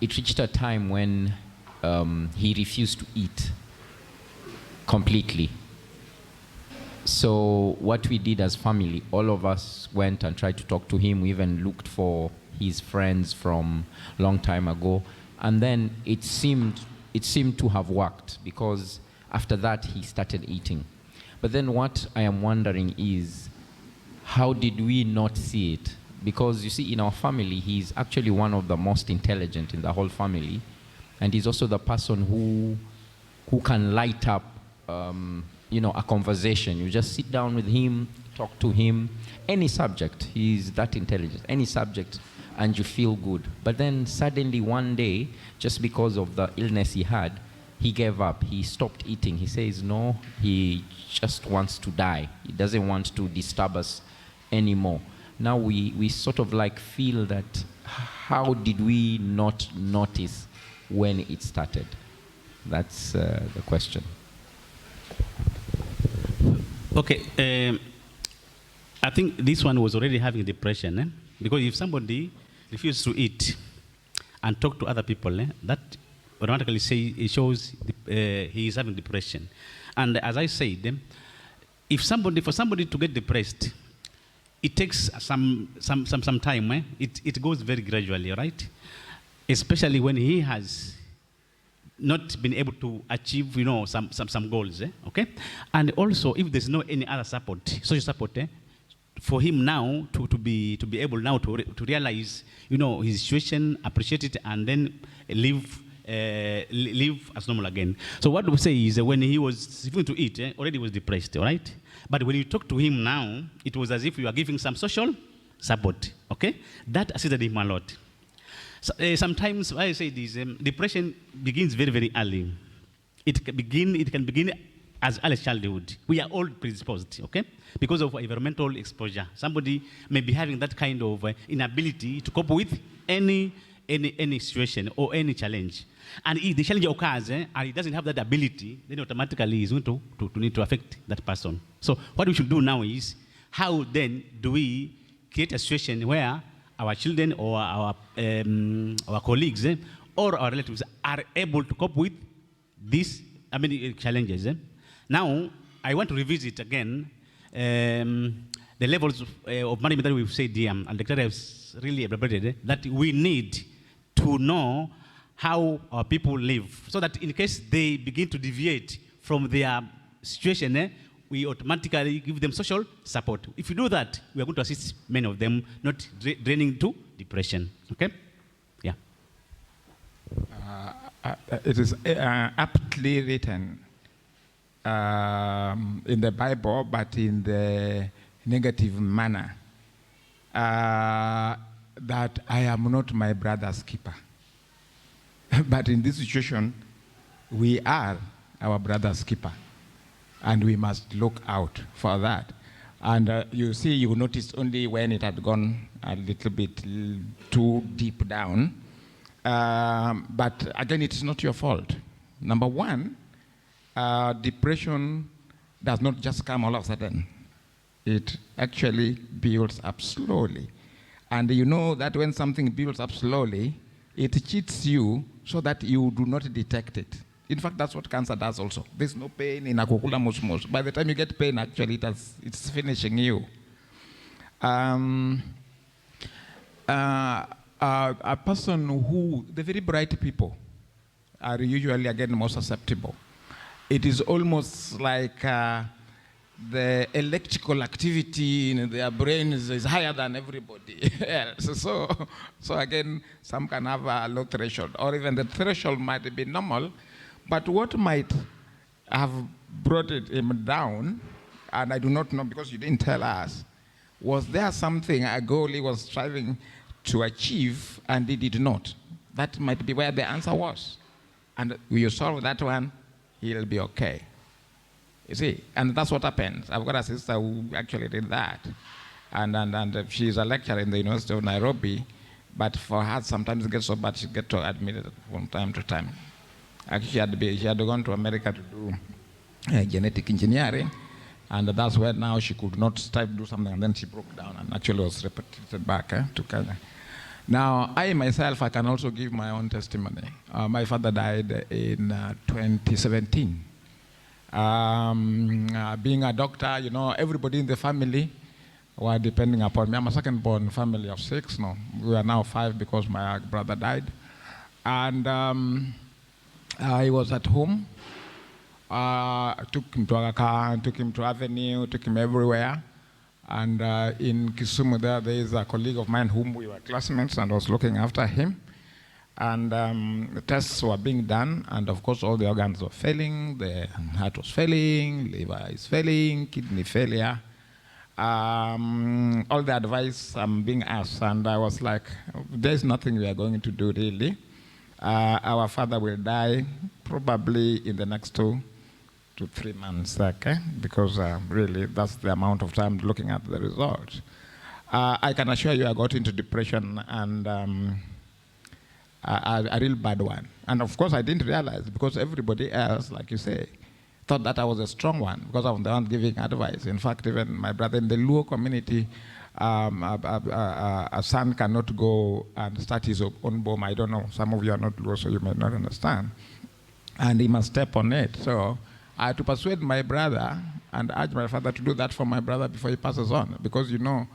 it reached a time when he refused to eat completely. So what we did as family, all of us went and tried to talk to him. We even looked for his friends from a long time ago. And then it seemed to have worked, because after that he started eating. But then what I am wondering is, how did we not see it? Because you see, in our family, he's actually one of the most intelligent in the whole family. And he's also the person who can light up a conversation. You just sit down with him, talk to him, any subject. He's that intelligent, any subject, and you feel good. But then suddenly one day, just because of the illness he had, he gave up. He stopped eating. He says no, he just wants to die. He doesn't want to disturb us anymore. Now we sort of like feel that, how did we not notice when it started? That's the question. Okay, I think this one was already having depression, because if somebody refuses to eat and talk to other people, that automatically it shows he is having depression. And as I said, for somebody to get depressed, it takes some time. It goes very gradually, right? Especially when he has not been able to achieve, some goals, okay? And also, if there's no any other support, social support, for him now to be able now to realize, his situation, appreciate it, and then live as normal again. So what we say is, when he was going to eat, already was depressed, all right? But when you talk to him now, it was as if you are giving some social support, okay? That assisted him a lot. So, sometimes I say this, depression begins very, very early. It can begin as early childhood. We are all predisposed, okay? Because of environmental exposure. Somebody may be having that kind of inability to cope with any situation or any challenge. And if the challenge occurs and he doesn't have that ability, then automatically he's going to need to affect that person. So what we should do now is, how then do we create a situation where our children or our colleagues or our relatives are able to cope with these challenges. Now, I want to revisit again the levels of management that we've said here, and the Secretary has really elaborated that we need to know how our people live, so that in case they begin to deviate from their situation, we automatically give them social support. If you do that, we are going to assist many of them, not draining to depression. Okay? Yeah. It is aptly written in the Bible, but in the negative manner, that I am not my brother's keeper. But in this situation, we are our brother's keeper. And we must look out for that. And you noticed only when it had gone a little bit too deep down. But again, it is not your fault. Number one, depression does not just come all of a sudden. It actually builds up slowly. And you know that when something builds up slowly, it cheats you so that you do not detect it. In fact, that's what cancer does also. There's no pain in akukula musmus. By the time you get pain, actually, it's finishing you. A person the very bright people are usually, again, more susceptible. It is almost like the electrical activity in their brains is higher than everybody else. So again, some can have a low threshold, or even the threshold might be normal, but what might have brought him down, and I do not know because you didn't tell us, was there something, a goal he was striving to achieve and he did not? That might be where the answer was. And you solve that one, he'll be okay. You see, and that's what happened. I've got a sister who actually did that. And she's a lecturer in the University of Nairobi, but for her, sometimes it gets so bad she gets admitted from time to time. Actually, she had gone to America to do genetic engineering, and that's where now she could not strive to do something, and then she broke down and actually was repatriated back to Kenya. Now, I myself, I can also give my own testimony. My father died in 2017. Being a doctor, you know, everybody in the family were depending upon me. I'm a second-born family of 6. No, we are now 5 because my brother died. And I was at home. Took him to Aga Khan, took him to Avenue, took him everywhere. And in Kisumu there is a colleague of mine whom we were classmates and was looking after him. And the tests were being done, and of course all the organs were failing. The heart was failing, liver is failing, kidney failure. All the advice I'm being asked, and I was like, there's nothing we are going to do really. Our father will die probably in the next 2 to 3 months, okay? Because really that's the amount of time looking at the results. I can assure you I got into depression, and a real bad one. And of course I didn't realize, because everybody else, like you say, thought that I was a strong one because I was the one giving advice. In fact, even my brother in the Luo community, a son cannot go and start his own bomb. I don't know, some of you are not Luo, so you may not understand. And he must step on it. So I had to persuade my brother and urge my father to do that for my brother before he passes on. Because, you know,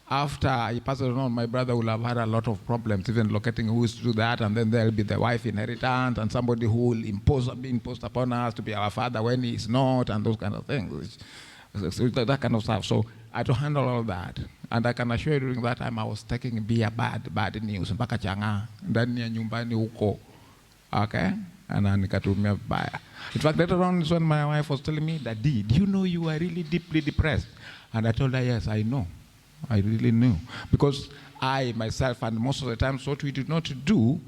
after he passes on, my brother will have had a lot of problems, even locating who is to do that, and then there'll be the wife inheritance, and somebody who will be imposed upon us to be our father when he is not, and those kind of things. So that kind of stuff. So I had to handle all that. And I can assure you during that time I was taking beer bad news. Mpaka changa, ndani ya nyumbani huko. Okay? And then nikatumia vibaya. In fact, later on is when my wife was telling me, Daddy, do you know you are really deeply depressed? And I told her, yes, I know. I really knew. Because I, myself, and most of the times what we do not do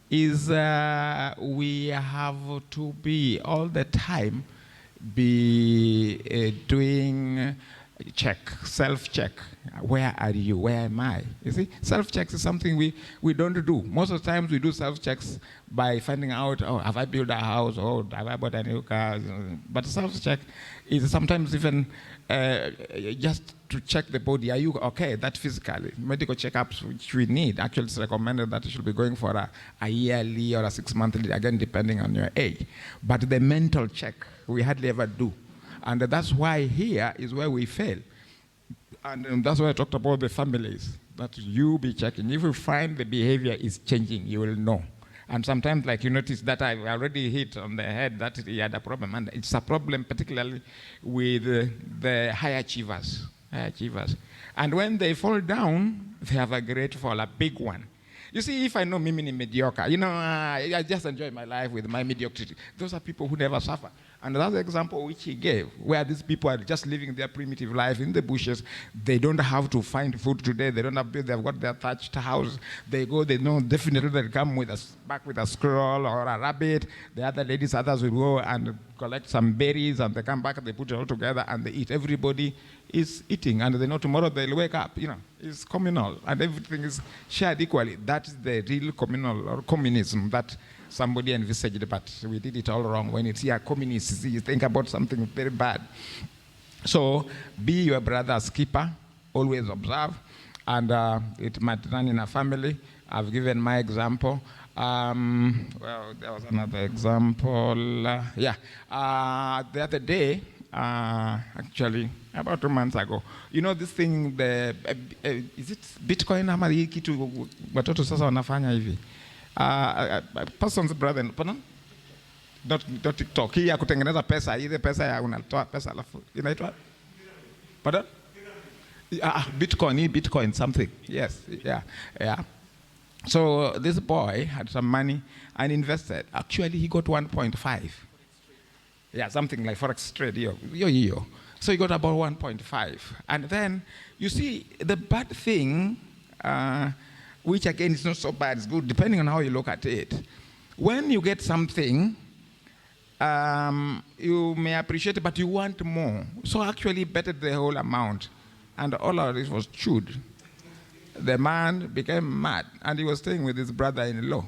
is we have to be all the time doing self-check. Where are you? Where am I? You see, self-checks is something we don't do. Most of the times we do self-checks by finding out, oh, have I built a house? Oh, have I bought a new car? But self-check is sometimes even just to check the body. Are you okay? That physically. Medical checkups which we need. Actually, it's recommended that you should be going for a yearly or a 6-monthly, again, depending on your age. But the mental check, we hardly ever do. And that's why here is where we fail. And that's why I talked about the families, that you be checking. If you find the behavior is changing, you will know. And sometimes, like you notice that I already hit on the head that he had a problem. And it's a problem particularly with the high achievers. And when they fall down, they have a great fall, a big one. You see, if I know Mimi mediocre, you know, I just enjoy my life with my mediocrity. Those are people who never suffer. And that's the example which he gave, where these people are just living their primitive life in the bushes. They don't have to find food today. They don't have, they've got their thatched house. They go, they know definitely they'll come back with a squirrel or a rabbit. The other ladies, others will go and collect some berries, and they come back, they put it all together, and they eat. Everybody is eating, and they know tomorrow they'll wake up. You know, it's communal, and everything is shared equally. That is the real communal or communism that somebody envisaged, but we did it all wrong. When it's here, communists, you think about something very bad. So be your brother's keeper, always observe, and it might run in a family. I've given my example. Well, there was another example. The other day, actually, about 2 months ago, you know this thing, is it Bitcoin ama hii kitu watoto sasa wanafanya hivi? Person's brother, pardon? Not TikTok. Hii ya kutengeneza pesa, ile pesa ya unatoa pesa alafu inaitwa? Pardon? Bitcoin something. Yes, yeah. So this boy had some money and invested. Actually, he got 1.5. Yeah, something like forex trade. Yo. So he got about 1.5. And then, you see, the bad thing, which again is not so bad, it's good, depending on how you look at it. When you get something, you may appreciate it, but you want more. So actually, he betted the whole amount. And all of this was chewed. The man became mad, and he was staying with his brother-in-law.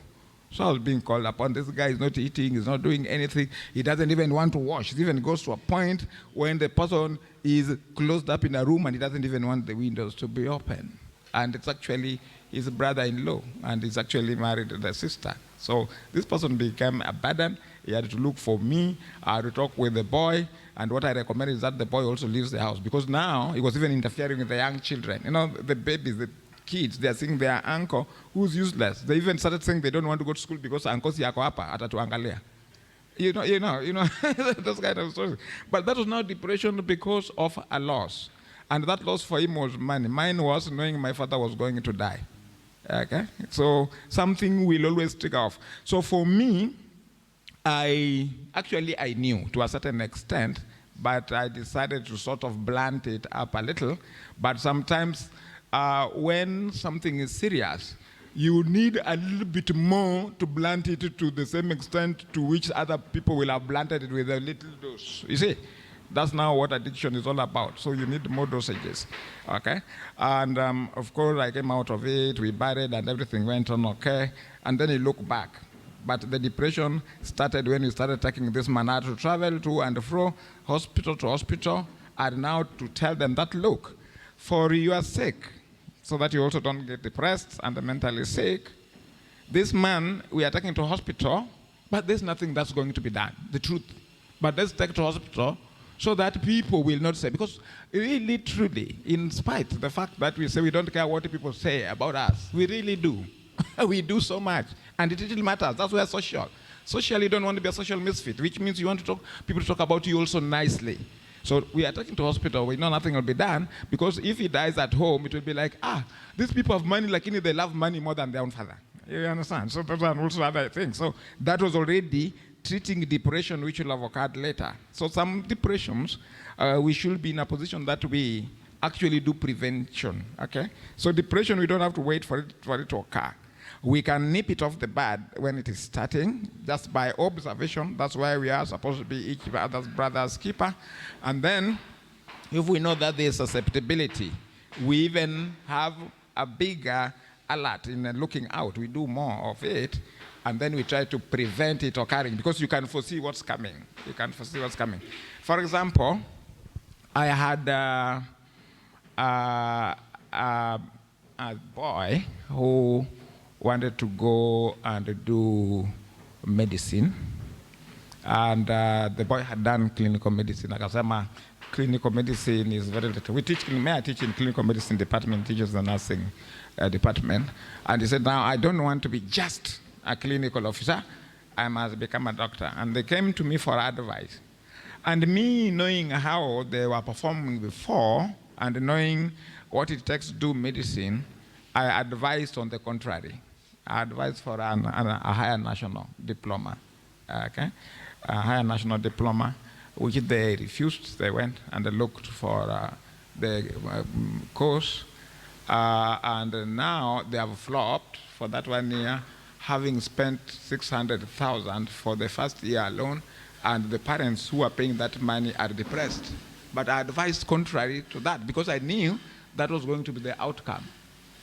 So I was being called upon. This guy is not eating, he's not doing anything. He doesn't even want to wash. It even goes to a point when the person is closed up in a room and he doesn't even want the windows to be open. And it's actually his brother-in-law, and he's actually married to the sister. So this person became a burden. He had to look for me. I had to talk with the boy. And what I recommend is that the boy also leaves the house, because now he was even interfering with the young children. You know, the babies, the kids, they are seeing their uncle who's useless. They even started saying they don't want to go to school because uncle yako hapa atatuangalia. You know, those kind of stories. But that was now depression because of a loss. And that loss for him was money. Mine was knowing my father was going to die. Okay? So something will always take off. So for me, I knew to a certain extent, but I decided to sort of blunt it up a little. But sometimes when something is serious, you need a little bit more to blunt it to the same extent to which other people will have blunted it with a little dose. You see, that's now what addiction is all about. So you need more dosages, okay? And of course, I came out of it, we buried, and everything went on okay. And then you look back. But the depression started when we started taking this man out to travel to and fro, hospital to hospital, and now to tell them that, look, for your sake, so that you also don't get depressed and mentally sick, this man, we are taking to hospital, but there's nothing that's going to be done, the truth. But let's take to hospital so that people will not say, because really, truly, in spite of the fact that we say we don't care what people say about us, we really do. We do so much, and it really matters. That's why we're social. Socially, you don't want to be a social misfit, which means you want people to talk about you also nicely. So we are taking to hospital, we know nothing will be done, because if he dies at home, it will be like, these people have money, like they love money more than their own father. You understand? So those are also other things. So that was already treating depression, which will have occurred later. So some depressions, we should be in a position that we actually do prevention, okay? So depression, we don't have to wait for it to occur. We can nip it off the bud when it is starting, just by observation. That's why we are supposed to be each other's brother's keeper. And then, if we know that there is susceptibility, we even have a bigger alert in looking out. We do more of it, and then we try to prevent it occurring, because you can foresee what's coming. You can foresee what's coming. For example, I had a boy who wanted to go and do medicine, and the boy had done clinical medicine. Akasema clinical medicine is very little. I teach in clinical medicine department, teaches the nursing department, and he said, now I don't want to be just a clinical officer, I must become a doctor. And they came to me for advice. And me knowing how they were performing before, and knowing what it takes to do medicine, I advised on the contrary. I advised for a higher national diploma, okay? A higher national diploma, which they refused. They went and they looked for the course, and now they have flopped for that 1 year, having spent 600,000 for the first year alone, and the parents who are paying that money are depressed. But I advised contrary to that, because I knew that was going to be the outcome.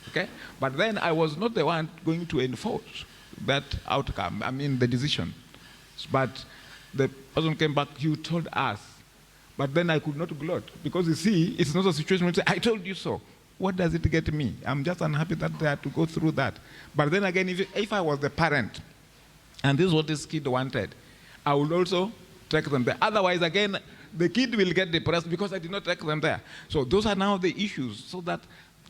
Okay? But then I was not the one going to enforce that outcome, I mean the decision. But the person came back, you told us. But then I could not gloat, because you see, it's not a situation where you say, I told you so. what does it get me? I'm just unhappy that they had to go through that. But then again, if I was the parent, and this is what this kid wanted, I would also take them there. Otherwise, again, the kid will get depressed because I did not take them there. So those are now the issues, so that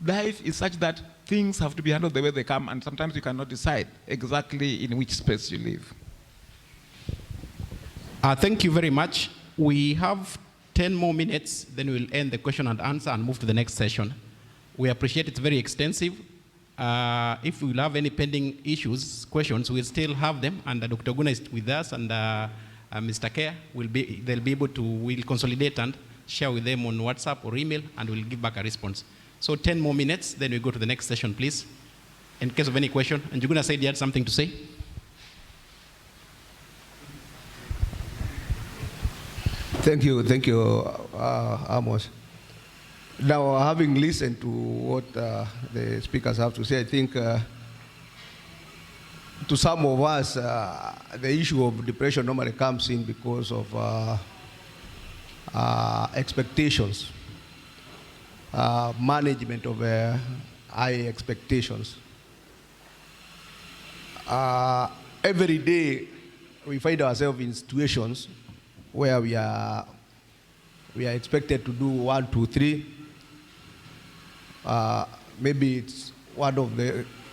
life is such that things have to be handled the way they come, and sometimes you cannot decide exactly in which space you live. Thank you very much. We have 10 more minutes, then we'll end the question and answer and move to the next session. We appreciate it's very extensive. If we will have any pending issues, questions, we'll still have them, and Dr. Guna is with us, and Mr. K, they'll be able to, we'll consolidate and share with them on WhatsApp or email, and we'll give back a response. So 10 more minutes, then we go to the next session, please. In case of any question, and Juguna said he had something to say. Thank you, Amos. Now, having listened to what the speakers have to say, I think to some of us, the issue of depression normally comes in because of expectations, management of high expectations. Every day, we find ourselves in situations where we are expected to do 1, 2, 3. Maybe it's one of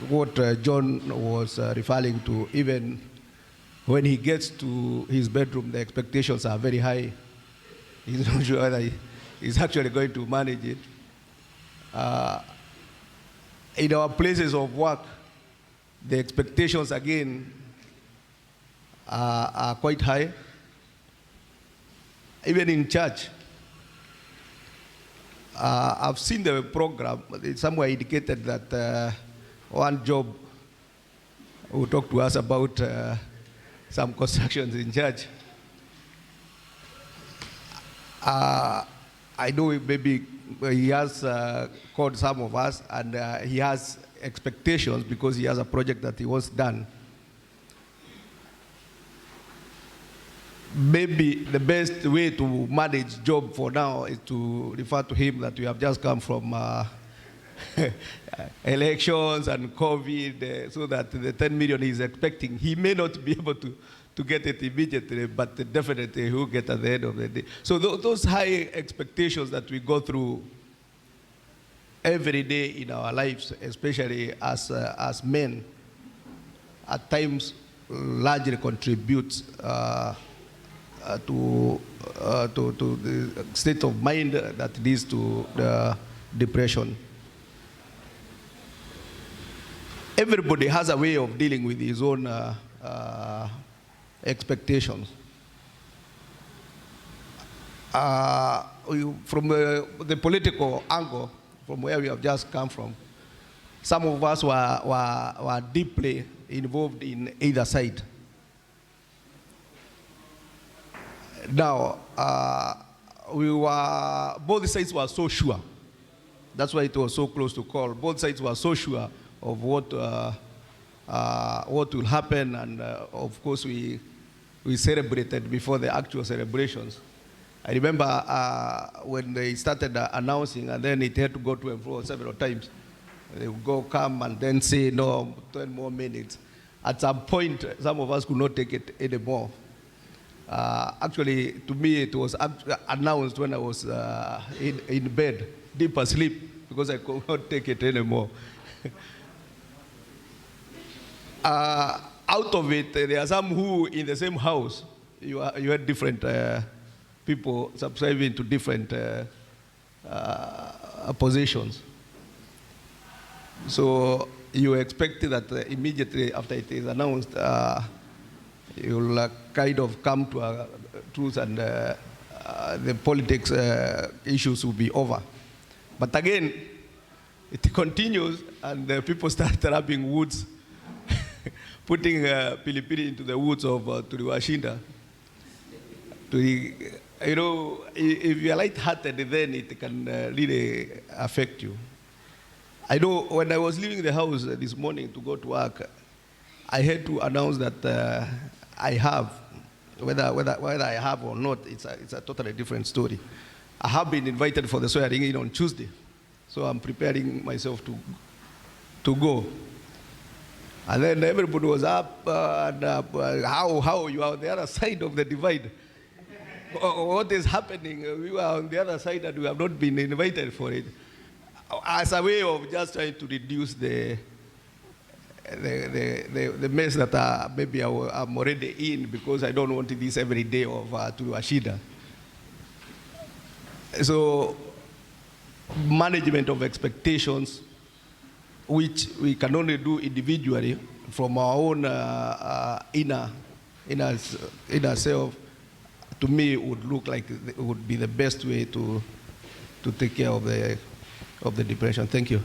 what John was referring to. Even when he gets to his bedroom, the expectations are very high. He's not sure whether he's actually going to manage it. In our places of work, the expectations again are quite high. Even in church, I've seen the program. It's somewhere indicated that one job will talk to us about some constructions in church. I know maybe he has called some of us, and he has expectations because he has a project that he wants done. Maybe the best way to manage job for now is to refer to him that we have just come from elections and COVID, so that the 10 million he's expecting, he may not be able to get it immediately, but definitely he will get at the end of the day. So those high expectations that we go through every day in our lives, especially as men, at times largely contributes to the state of mind that leads to the depression. Everybody has a way of dealing with his own expectations. From the political angle, from where we have just come from, some of us were deeply involved in either side. Now, both sides were so sure. That's why it was so close to call. Both sides were so sure of what will happen, and of course we celebrated before the actual celebrations. I remember when they started announcing, and then it had to go to and fro several times. They would come and then say, no, 10 more minutes. At some point, some of us could not take it anymore. Actually, to me, it was announced when I was in bed, deep asleep, because I could not take it anymore. Out of it, there are some who, in the same house, you had different people subscribing to different positions. So you expect that immediately after it is announced, you'll kind of come to a truth, and the politics issues will be over. But again, it continues, and people start rubbing woods, putting pilipili into the woods of Turiwashinda. You know, if you are light-hearted, then it can really affect you. I know when I was leaving the house this morning to go to work, I had to announce that I have, whether I have or not, it's a totally different story. I have been invited for the swearing in on Tuesday. So I'm preparing myself to go. And then everybody was up and up. How you are on the other side of the divide? What is happening? We were on the other side and we have not been invited for it. As a way of just trying to reduce the mess that maybe I'm already in, because I don't want this every day of to Ashida. So management of expectations, which we can only do individually from our own inner self, to me would look like it would be the best way to take care of the depression. Thank you.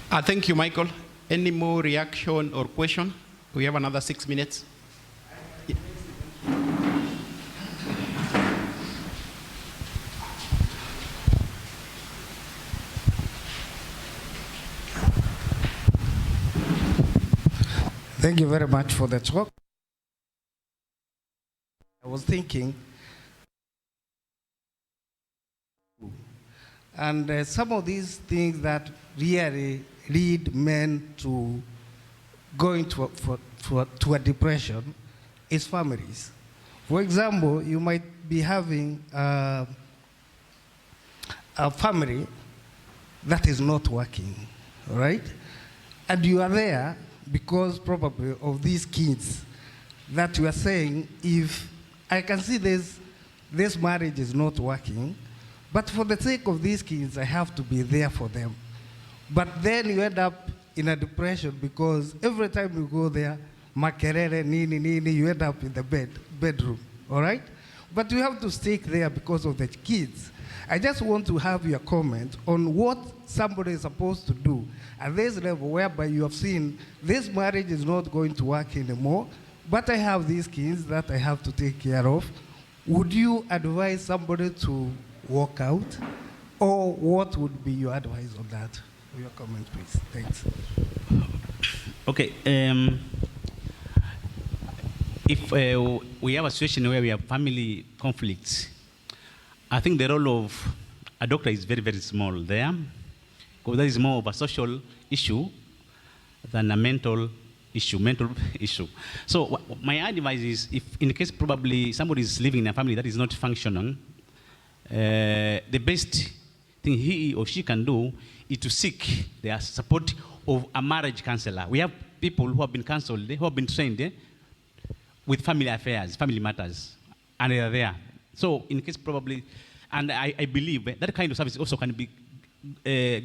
Thank you, Michael. Any more reaction or question? We have another 6 minutes. Thank you very much for the talk. I was thinking, and some of these things that really lead men to go into to a depression is families. For example, you might be having a family that is not working, all right? And you are there because probably of these kids that you are saying, if I can see this marriage is not working, but for the sake of these kids, I have to be there for them. But then you end up in a depression because every time you go there, makerere, nini, you end up in the bedroom, all right? But you have to stick there because of the kids. I just want to have your comment on what somebody is supposed to do at this level whereby you have seen this marriage is not going to work anymore, but I have these kids that I have to take care of. Would you advise somebody to walk out? Or what would be your advice on that? Your comment, please. Thanks. Okay. If we have a situation where we have family conflicts, I think the role of a doctor is very, very small there, because that is more of a social issue than a mental issue. So my advice is, if in the case probably somebody is living in a family that is not functioning, the best thing he or she can do is to seek the support of a marriage counselor. We have people who have been counseled, who have been trained with family affairs, family matters, and they are there. So in case probably, and I believe that kind of service also can be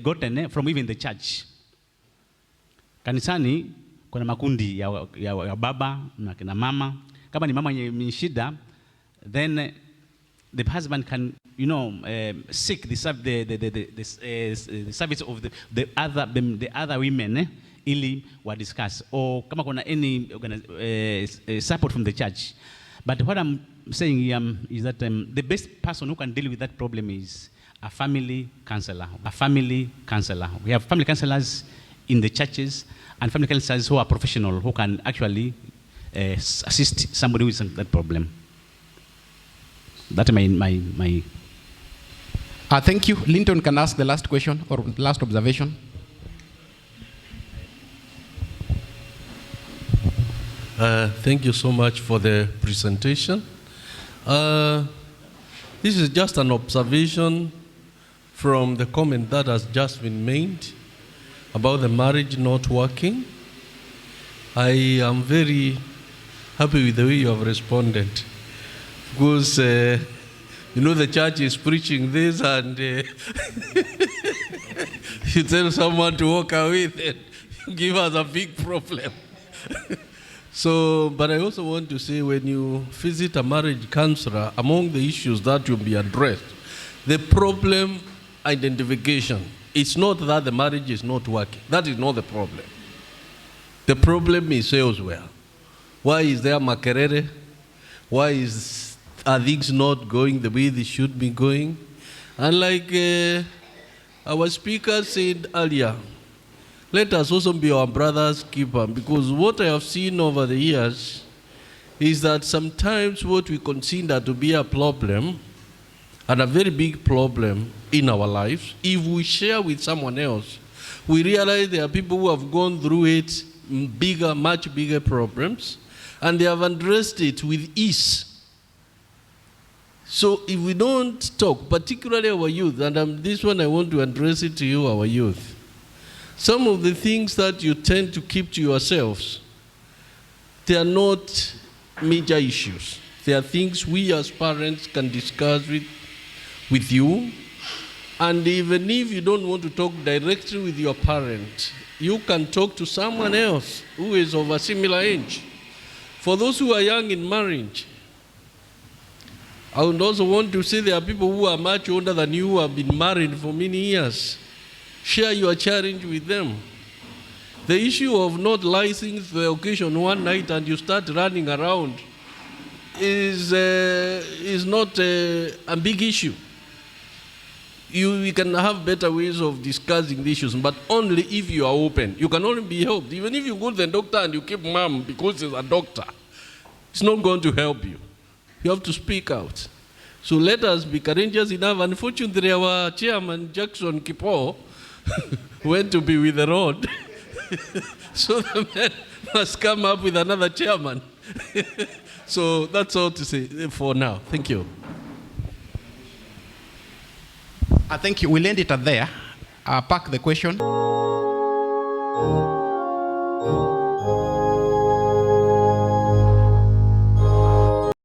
gotten from even the church. Kanisani kuna makundi ya baba na kina mama. Kama ni mama yenye shida, then the husband can, seek the service of the other women, ili wa discuss, or kama kuna any support from the church. But what I'm saying is that the best person who can deal with that problem is a family counselor. We have family counselors in the churches and family counselors who are professional, who can actually assist somebody with that problem. That's my. Thank you. Linton can ask the last question or last observation. Thank you so much for the presentation. This is just an observation from the comment that has just been made about the marriage not working. I am very happy with the way you have responded, because the church is preaching this and you tell someone to walk away, then you give us a big problem. So, but I also want to say, when you visit a marriage counselor, among the issues that will be addressed, the problem identification. It's not that the marriage is not working. That is not the problem. The problem is elsewhere. Why is there makerere? Why are things not going the way they should be going? And like our speaker said earlier, let us also be our brother's keeper, because what I have seen over the years is that sometimes what we consider to be a problem and a very big problem in our lives. If we share with someone else, we realize there are people who have gone through it, much bigger problems, and they have addressed it with ease. So if we don't talk, particularly our youth, and this one I want to address it to you, our youth, some of the things that you tend to keep to yourselves, they are not major issues. They are things we as parents can discuss with you. And even if you don't want to talk directly with your parent, you can talk to someone else who is of a similar age. For those who are young in marriage, I would also want to say there are people who are much older than you who have been married for many years. Share your challenge with them. The issue of not listening to the occasion one night and you start running around is not a big issue. We can have better ways of discussing the issues, but only if you are open. You can only be helped. Even if you go to the doctor and you keep mum because he's a doctor, it's not going to help you. You have to speak out. So let us be courageous enough. Unfortunately, our chairman, Jackson Kipo, went to be with the Lord. So the man must come up with another chairman. So that's all to say for now. Thank you. I think we'll end it at there. Park the question.